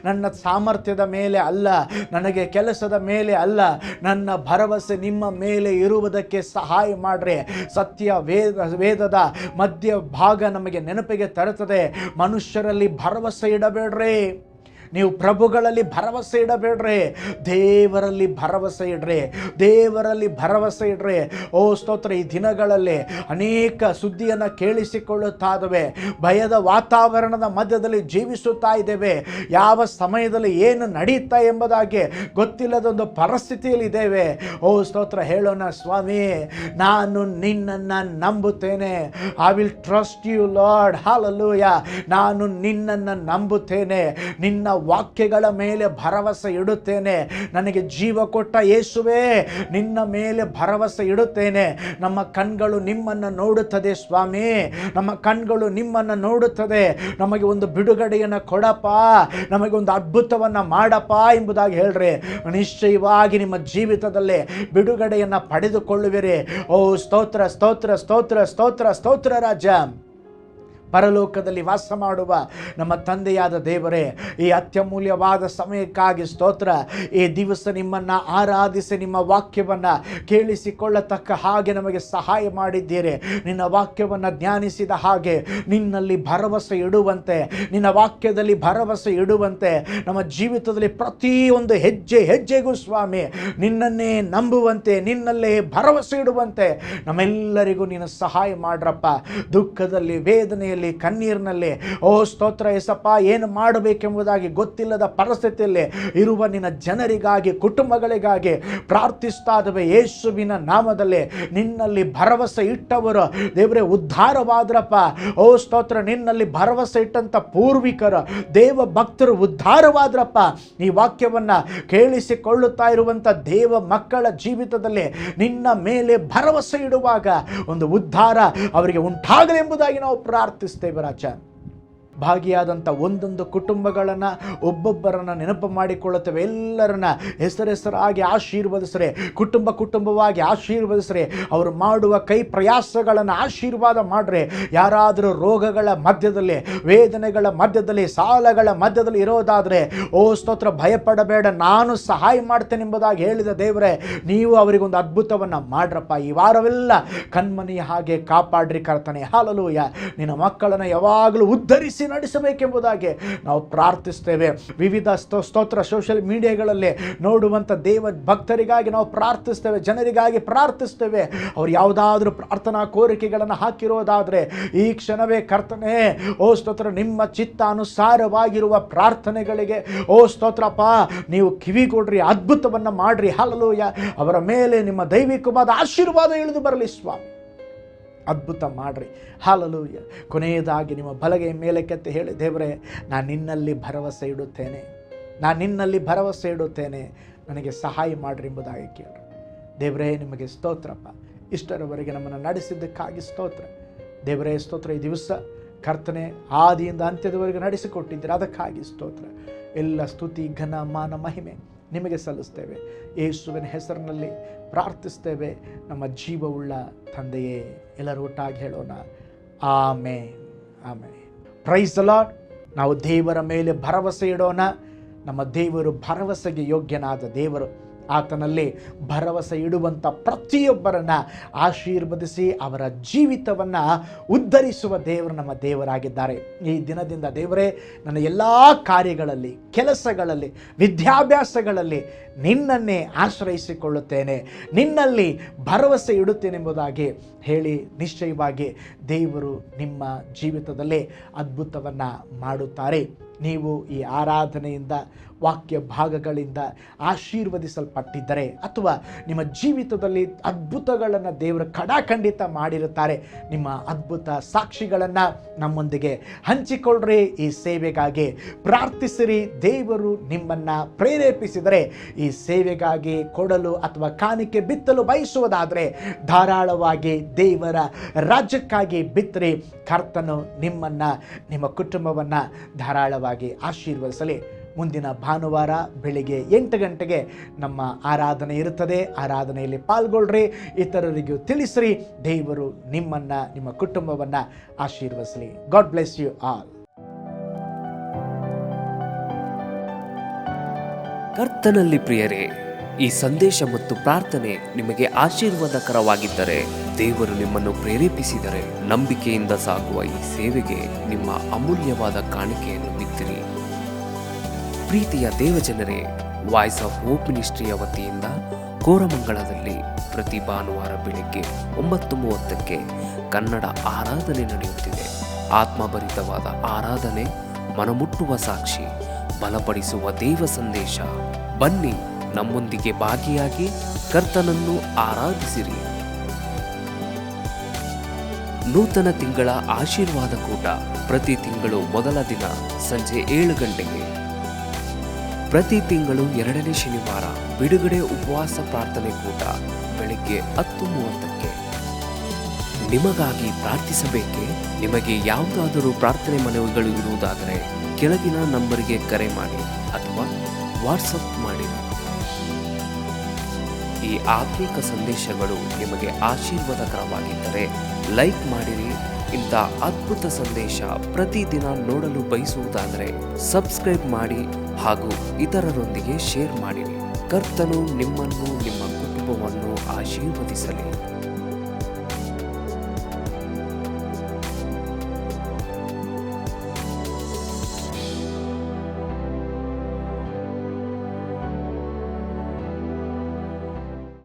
ನನ್ನ ಸಾಮರ್ಥ್ಯದ ಮೇಲೆ ಅಲ್ಲ, ನನಗೆ ಕೆಲಸದ ಮೇಲೆ ಅಲ್ಲ, ನನ್ನ ಭರವಸೆ ನಿಮ್ಮ ಮೇಲೆ ಇರುವುದಕ್ಕೆ ಸಹಾಯ ಮಾಡ್ರಿ. ಸತ್ಯ ವೇದದ ಮಧ್ಯ ಭಾಗ ನಮಗೆ ನೆನಪಿಗೆ ತರುತ್ತದೆ, ಮನುಷ್ಯರಲ್ಲಿ ಭರವಸೆ ಇಡಬೇಡ್ರಿ, ನೀವು ಪ್ರಭುಗಳಲ್ಲಿ ಭರವಸೆ ಇಡಬೇಡ್ರಿ, ದೇವರಲ್ಲಿ ಭರವಸೆ ಇಡ್ರಿ, ದೇವರಲ್ಲಿ ಭರವಸೆ ಇಡ್ರಿ. ಓ ಸ್ತೋತ್ರ. ಈ ದಿನಗಳಲ್ಲಿ ಅನೇಕ ಸುದ್ದಿಯನ್ನು ಕೇಳಿಸಿಕೊಳ್ಳುತ್ತಾ ಇದ್ದೇವೆ, ಭಯದ ವಾತಾವರಣದ ಮಧ್ಯದಲ್ಲಿ ಜೀವಿಸುತ್ತಾ ಇದ್ದೇವೆ, ಯಾವ ಸಮಯದಲ್ಲಿ ಏನು ನಡೆಯುತ್ತಾ ಎಂಬುದಾಗಿ ಗೊತ್ತಿಲ್ಲದೊಂದು ಪರಿಸ್ಥಿತಿಯಲ್ಲಿ ಇದ್ದೇವೆ. ಓ ಸ್ತೋತ್ರ. ಹೇಳೋಣ, ಸ್ವಾಮಿ, ನಾನು ನಿನ್ನನ್ನು ನಂಬುತ್ತೇನೆ. I will trust you lord. Hallelujah. ನಾನು ನಿನ್ನನ್ನು ನಂಬುತ್ತೇನೆ, ನಿನ್ನ ವಾಕ್ಯಗಳ ಮೇಲೆ ಭರವಸೆ ಇಡುತ್ತೇನೆ. ನನಗೆ ಜೀವ ಕೊಟ್ಟ ಯೇಸುವೇ, ನಿನ್ನ ಮೇಲೆ ಭರವಸೆ ಇಡುತ್ತೇನೆ. ನಮ್ಮ ಕಣ್ಗಳು ನಿಮ್ಮನ್ನು ನೋಡುತ್ತದೆ ಸ್ವಾಮಿ, ನಮ್ಮ ಕಣ್ಗಳು ನಿಮ್ಮನ್ನು ನೋಡುತ್ತದೆ. ನಮಗೆ ಒಂದು ಬಿಡುಗಡೆಯನ್ನು ಕೊಡಪ್ಪ, ನಮಗೆ ಒಂದು ಅದ್ಭುತವನ್ನು ಮಾಡಪ್ಪ ಎಂಬುದಾಗಿ ಹೇಳ್ರಿ. ನಿಶ್ಚಯವಾಗಿ ನಿಮ್ಮ ಜೀವಿತದಲ್ಲಿ ಬಿಡುಗಡೆಯನ್ನು ಪಡೆದುಕೊಳ್ಳುವಿರಿ. ಓ ಸ್ತೋತ್ರ ಸ್ತೋತ್ರ ಸ್ತೋತ್ರ ಸ್ತೋತ್ರ ಸ್ತೋತ್ರ ರಾಜ. ಪರಲೋಕದಲ್ಲಿ ವಾಸ ಮಾಡುವ ನಮ್ಮ ತಂದೆಯಾದ ದೇವರೇ, ಈ ಅತ್ಯಮೂಲ್ಯವಾದ ಸಮಯಕ್ಕಾಗಿ ಸ್ತೋತ್ರ. ಈ ದಿವಸ ನಿಮ್ಮನ್ನು ಆರಾಧಿಸಿ ನಿಮ್ಮ ವಾಕ್ಯವನ್ನು ಕೇಳಿಸಿಕೊಳ್ಳತಕ್ಕ ಹಾಗೆ ನಮಗೆ ಸಹಾಯ ಮಾಡಿದ್ದೀರಿ. ನಿನ್ನ ವಾಕ್ಯವನ್ನು ಧ್ಯಾನಿಸಿದ ಹಾಗೆ ನಿನ್ನಲ್ಲಿ ಭರವಸೆ ಇಡುವಂತೆ, ನಿನ್ನ ವಾಕ್ಯದಲ್ಲಿ ಭರವಸೆ ಇಡುವಂತೆ, ನಮ್ಮ ಜೀವಿತದಲ್ಲಿ ಪ್ರತಿಯೊಂದು ಹೆಜ್ಜೆ ಹೆಜ್ಜೆಗೂ ಸ್ವಾಮಿ ನಿನ್ನನ್ನೇ ನಂಬುವಂತೆ, ನಿನ್ನಲ್ಲೇ ಭರವಸೆ ಇಡುವಂತೆ ನಮ್ಮೆಲ್ಲರಿಗೂ ನೀನು ಸಹಾಯ ಮಾಡ್ರಪ್ಪ. ದುಃಖದಲ್ಲಿ, ವೇದನೆಯಲ್ಲಿ, ಕಣ್ಣೀರಿನಲ್ಲಿ, ಓ ಸ್ತೋತ್ರ ಯೇಸಪ್ಪ, ಏನು ಮಾಡಬೇಕೆಂಬುದಾಗಿ ಗೊತ್ತಿಲ್ಲದ ಪರಿಸ್ಥಿತಿಯಲ್ಲಿ ಇರುವ ನಿನ್ನ ಜನರಿಗಾಗಿ, ಕುಟುಂಬಗಳಿಗಾಗಿ ಪ್ರಾರ್ಥಿಸ್ತಾ ಇದ್ದೇವೆ. ಯೇಸುವಿನ ನಾಮದಲ್ಲಿ ನಿನ್ನಲ್ಲಿ ಭರವಸೆ ಇಟ್ಟವರು ದೇವರೇ ಉದ್ಧಾರವಾದ್ರಪ್ಪ. ಓ ಸ್ತೋತ್ರ, ನಿನ್ನಲ್ಲಿ ಭರವಸೆ ಇಟ್ಟಂತ ಪೂರ್ವಿಕರು, ದೇವ ಭಕ್ತರು ಉದ್ಧಾರವಾದ್ರಪ್ಪ. ಈ ವಾಕ್ಯವನ್ನ ಕೇಳಿಸಿಕೊಳ್ಳುತ್ತಾ ಇರುವಂತ ದೇವ ಮಕ್ಕಳ ಜೀವಿತದಲ್ಲಿ ನಿನ್ನ ಮೇಲೆ ಭರವಸೆ ಇಡುವಾಗ ಒಂದು ಉದ್ಧಾರ ಅವರಿಗೆ ಉಂಟಾಗಲೆಂಬುದಾಗಿ ನಾವು ಪ್ರಾರ್ಥಿಸ್ತೇವೆ ರಾಜ. ಭಾಗಿಯಾದಂಥ ಒಂದೊಂದು ಕುಟುಂಬಗಳನ್ನು, ಒಬ್ಬೊಬ್ಬರನ್ನು ನೆನಪು ಮಾಡಿಕೊಳ್ಳುತ್ತೇವೆ. ಎಲ್ಲರನ್ನ ಹೆಸರಾಗಿ ಆಶೀರ್ವದಿಸ್ರೆ, ಕುಟುಂಬವಾಗಿ ಆಶೀರ್ವದಿಸ್ರೆ, ಅವರು ಮಾಡುವ ಕೈ ಪ್ರಯಾಸಗಳನ್ನು ಆಶೀರ್ವಾದ ಮಾಡ್ರೆ. ಯಾರಾದರೂ ರೋಗಗಳ ಮಧ್ಯದಲ್ಲಿ, ವೇದನೆಗಳ ಮಧ್ಯದಲ್ಲಿ, ಸಾಲಗಳ ಮಧ್ಯದಲ್ಲಿ ಇರೋದಾದರೆ, ಓ ಸ್ತೋತ್ರ, ಭಯಪಡಬೇಡ, ನಾನು ಸಹಾಯ ಮಾಡ್ತೇನೆ ಎಂಬುದಾಗಿ ಹೇಳಿದ ದೇವರೇ, ನೀವು ಅವರಿಗೊಂದು ಅದ್ಭುತವನ್ನು ಮಾಡ್ರಪ್ಪ. ಈ ವಾರವೆಲ್ಲ ಕಣ್ಮನೆಯ ಹಾಗೆ ಕಾಪಾಡ್ರಿ ಕರ್ತನೆ. ಹಾಲೆಲೂಯ. ನಿನ್ನ ಮಕ್ಕಳನ್ನು ಯಾವಾಗಲೂ ಉದ್ಧರಿಸಿ ನಡೆಸಬೇಕೆಂಬುದಾಗಿ ನಾವು ಪ್ರಾರ್ಥಿಸ್ತೇವೆ. ವಿವಿಧ ಸ್ತೋತ್ರ ಸೋಷಿಯಲ್ ಮೀಡಿಯಾಗಳಲ್ಲಿ ನೋಡುವಂಥ ದೇವ ಭಕ್ತರಿಗಾಗಿ ನಾವು ಪ್ರಾರ್ಥಿಸ್ತೇವೆ, ಜನರಿಗಾಗಿ ಪ್ರಾರ್ಥಿಸ್ತೇವೆ. ಅವ್ರು ಯಾವುದಾದ್ರೂ ಪ್ರಾರ್ಥನಾ ಕೋರಿಕೆಗಳನ್ನು ಹಾಕಿರೋದಾದರೆ ಈ ಕ್ಷಣವೇ ಕರ್ತನೆ, ಓ ಸ್ತೋತ್ರ, ನಿಮ್ಮ ಚಿತ್ತಾನುಸಾರವಾಗಿರುವ ಪ್ರಾರ್ಥನೆಗಳಿಗೆ ಓ ಸ್ತೋತ್ರಪ್ಪ ನೀವು ಕಿವಿ ಕೊಡ್ರಿ, ಅದ್ಭುತವನ್ನು ಮಾಡ್ರಿ. ಹಲ್ಲೆಲೂಯ. ಅವರ ಮೇಲೆ ನಿಮ್ಮ ದೈವಿಕವಾದ ಆಶೀರ್ವಾದ ಇಳಿದು ಬರಲಿ ಸ್ವಾಮಿ. ಅದ್ಭುತ ಮಾಡ್ರಿ. ಹಲ್ಲೆಲೂಯ. ಕೊನೆಯದಾಗಿ ನಿಮ್ಮ ಬಲಗೈ ಮೇಲೆ ಕೆತ್ತಿ ಹೇಳಿ, ದೇವರೇ, ನಾನು ನಿನ್ನಲ್ಲಿ ಭರವಸೆ ಇಡುತ್ತೇನೆ, ನಾನು ನಿನ್ನಲ್ಲಿ ಭರವಸೆ ಇಡುತ್ತೇನೆ, ನನಗೆ ಸಹಾಯ ಮಾಡ್ರಿ ಎಂಬುದಾಗಿ ಕೇಳ್ರಿ. ದೇವರೇ, ನಿಮಗೆ ಸ್ತೋತ್ರಪ್ಪ. ಇಷ್ಟರವರೆಗೆ ನಮ್ಮನ್ನು ನಡೆಸಿದ್ದಕ್ಕಾಗಿ ಸ್ತೋತ್ರ ದೇವರೇ. ಸ್ತೋತ್ರ. ಈ ದಿವಸ ಕರ್ತನೆ ಆದಿಯಿಂದ ಅಂತ್ಯದವರೆಗೆ ನಡೆಸಿಕೊಟ್ಟಿದ್ದೀರ, ಅದಕ್ಕಾಗಿ ಸ್ತೋತ್ರ. ಎಲ್ಲ ಸ್ತುತಿ, ಘನ, ಮಾನ, ಮಹಿಮೆ ನಿಮಗೆ ಸಲ್ಲಿಸ್ತೇವೆ. ಯೇಸುವಿನ ಹೆಸರಿನಲ್ಲಿ ಪ್ರಾರ್ಥಿಸ್ತೇವೆ, ನಮ್ಮ ಜೀವವುಳ್ಳ ತಂದೆಯೇ. ಎಲ್ಲರೂ ಒಟ್ಟಾಗಿ ಹೇಳೋಣ, amen, amen. Praise the lord. ನಾವು ದೇವರ ಮೇಲೆ ಭರವಸೆ ಇಡೋಣ. ನಮ್ಮ ದೇವರು ಭರವಸೆಗೆ ಯೋಗ್ಯನಾದ ದೇವರು. ಆತನಲ್ಲಿ ಭರವಸೆ ಇಡುವಂಥ ಪ್ರತಿಯೊಬ್ಬರನ್ನ ಆಶೀರ್ವದಿಸಿ ಅವರ ಜೀವಿತವನ್ನು ಉದ್ಧರಿಸುವ ದೇವರು ನಮ್ಮ ದೇವರಾಗಿದ್ದಾರೆ. ಈ ದಿನದಿಂದ ದೇವರೇ, ನನ್ನ ಎಲ್ಲ ಕಾರ್ಯಗಳಲ್ಲಿ, ಕೆಲಸಗಳಲ್ಲಿ, ವಿದ್ಯಾಭ್ಯಾಸಗಳಲ್ಲಿ ನಿನ್ನನ್ನೇ ಆಶ್ರಯಿಸಿಕೊಳ್ಳುತ್ತೇನೆ, ನಿನ್ನಲ್ಲಿ ಭರವಸೆ ಇಡುತ್ತೇನೆಂಬುದಾಗಿ ಹೇಳಿ ನಿಶ್ಚಯವಾಗಿ ದೇವರು ನಿಮ್ಮ ಜೀವಿತದಲ್ಲಿ ಅದ್ಭುತವನ್ನು ಮಾಡುತ್ತಾರೆ. ನೀವು ಈ ಆರಾಧನೆಯಿಂದ, ವಾಕ್ಯ ಭಾಗಗಳಿಂದ ಆಶೀರ್ವದಿಸಲ್ಪಟ್ಟಿದ್ದರೆ, ಅಥವಾ ನಿಮ್ಮ ಜೀವಿತದಲ್ಲಿ ಅದ್ಭುತಗಳನ್ನು ದೇವರು ಖಂಡಿತ ಮಾಡಿರುತ್ತಾರೆ, ನಿಮ್ಮ ಅದ್ಭುತ ಸಾಕ್ಷಿಗಳನ್ನು ನಮ್ಮೊಂದಿಗೆ ಹಂಚಿಕೊಳ್ಳ್ರಿ. ಈ ಸೇವೆಗಾಗಿ ಪ್ರಾರ್ಥಿಸಿರಿ. ದೇವರು ನಿಮ್ಮನ್ನು ಪ್ರೇರೇಪಿಸಿದರೆ ಈ ಸೇವೆಗಾಗಿ ಕೊಡಲು ಅಥವಾ ಕಾಣಿಕೆ ಬಿತ್ತಲು ಬಯಸುವುದಾದರೆ ಧಾರಾಳವಾಗಿ ದೇವರ ರಾಜ್ಯಕ್ಕಾಗಿ ಬಿತ್ತರಿ. ಕರ್ತನು ನಿಮ್ಮನ್ನು, ನಿಮ್ಮ ಕುಟುಂಬವನ್ನು ಧಾರಾಳವಾಗಿ ಆಶೀರ್ವದಿಸಲಿ. ಮುಂದಿನ ಭಾನುವಾರ ಬೆಳಿಗ್ಗೆ 8 ಗಂಟೆಗೆ ನಮ್ಮ ಆರಾಧನೆ ಇರುತ್ತದೆ. ಆರಾಧನೆಯಲ್ಲಿ ಪಾಲ್ಗೊಳ್ಳ್ರಿ, ಇತರರಿಗೂ ತಿಳಿಸ್ರಿ. ದೇವರು ನಿಮ್ಮನ್ನು, ನಿಮ್ಮ ಕುಟುಂಬವನ್ನು ಆಶೀರ್ವದಿಸಲಿ. God bless you all. ಕರ್ತನಲ್ಲಿ ಪ್ರಿಯರೇ, ಈ ಸಂದೇಶ ಮತ್ತು ಪ್ರಾರ್ಥನೆ ನಿಮಗೆ ಆಶೀರ್ವಾದಕರವಾಗಿದ್ದರೆ, ದೇವರು ನಿಮ್ಮನ್ನು ಪ್ರೇರೇಪಿಸಿದರೆ, ನಂಬಿಕೆಯಿಂದ ಸಾಗುವ ಈ ಸೇವೆಗೆ ನಿಮ್ಮ ಅಮೂಲ್ಯವಾದ ಕಾಣಿಕೆಯನ್ನು ಬಿತ್ತಿರಿ. ಪ್ರೀತಿಯ ದೇವಜನರೇ, ವಾಯ್ಸ್ ಆಫ್ ಹೋಪ್ ಮಿನಿಸ್ಟ್ರಿಯ ವತಿಯಿಂದ ಕೋರಮಂಗಲದಲ್ಲಿ ಪ್ರತಿ ಭಾನುವಾರ ಬೆಳಿಗ್ಗೆ 9:30ಕ್ಕೆ ಕನ್ನಡ ಆರಾಧನೆ ನಡೆಯುತ್ತಿದೆ. ಆತ್ಮಭರಿತವಾದ ಆರಾಧನೆ, ಮನಮುಟ್ಟುವ ಸಾಕ್ಷಿ, ಬಲಪಡಿಸುವ ದೇವ ಸಂದೇಶ. ಬನ್ನಿ, ನಮ್ಮೊಂದಿಗೆ ಭಾಗಿಯಾಗಿ ಕರ್ತನನ್ನು ಆರಾಧಿಸಿರಿ. ನೂತನ ತಿಂಗಳ ಆಶೀರ್ವಾದ ಕೂಟ ಪ್ರತಿ ತಿಂಗಳು ಮೊದಲ ದಿನ ಸಂಜೆ 7 ಗಂಟೆಗೆ. ಪ್ರತಿ ತಿಂಗಳು 2ನೇ ಶನಿವಾರ ಬಿಡುಗಡೆ ಉಪವಾಸ ಪ್ರಾರ್ಥನೆ ಕೂಟ ಬೆಳಿಗ್ಗೆ 10:30ಕ್ಕೆ. ನಿಮಗಾಗಿ ಪ್ರಾರ್ಥಿಸಬೇಕೆ? ನಿಮಗೆ ಯಾವುದಾದರೂ ಪ್ರಾರ್ಥನೆ ಮನವಿಗಳು ಇರುವುದಾದರೆ ಕೆಳಗಿನ ನಂಬರಿಗೆ ಕರೆ ಮಾಡಿ ಅಥವಾ ವಾಟ್ಸಪ್ ಮಾಡಿ. ಈ ಆತ್ಮಿಕ ಸಂದೇಶಗಳು ನಿಮಗೆ ಆಶೀರ್ವಾದಕರವಾಗಿದ್ದರೆ ಲೈಕ್ ಮಾಡಿರಿ. ಇಂಥ ಅದ್ಭುತ ಸಂದೇಶ ಪ್ರತಿದಿನ ನೋಡಲು ಬಯಸುವುದಾದರೆ ಸಬ್ಸ್ಕ್ರೈಬ್ ಮಾಡಿ ಹಾಗೂ ಇತರರೊಂದಿಗೆ ಶೇರ್ ಮಾಡಿರಿ. ಕರ್ತನು ನಿಮ್ಮನ್ನು ನಿಮ್ಮ ಕುಟುಂಬವನ್ನು ಆಶೀರ್ವದಿಸಲಿ.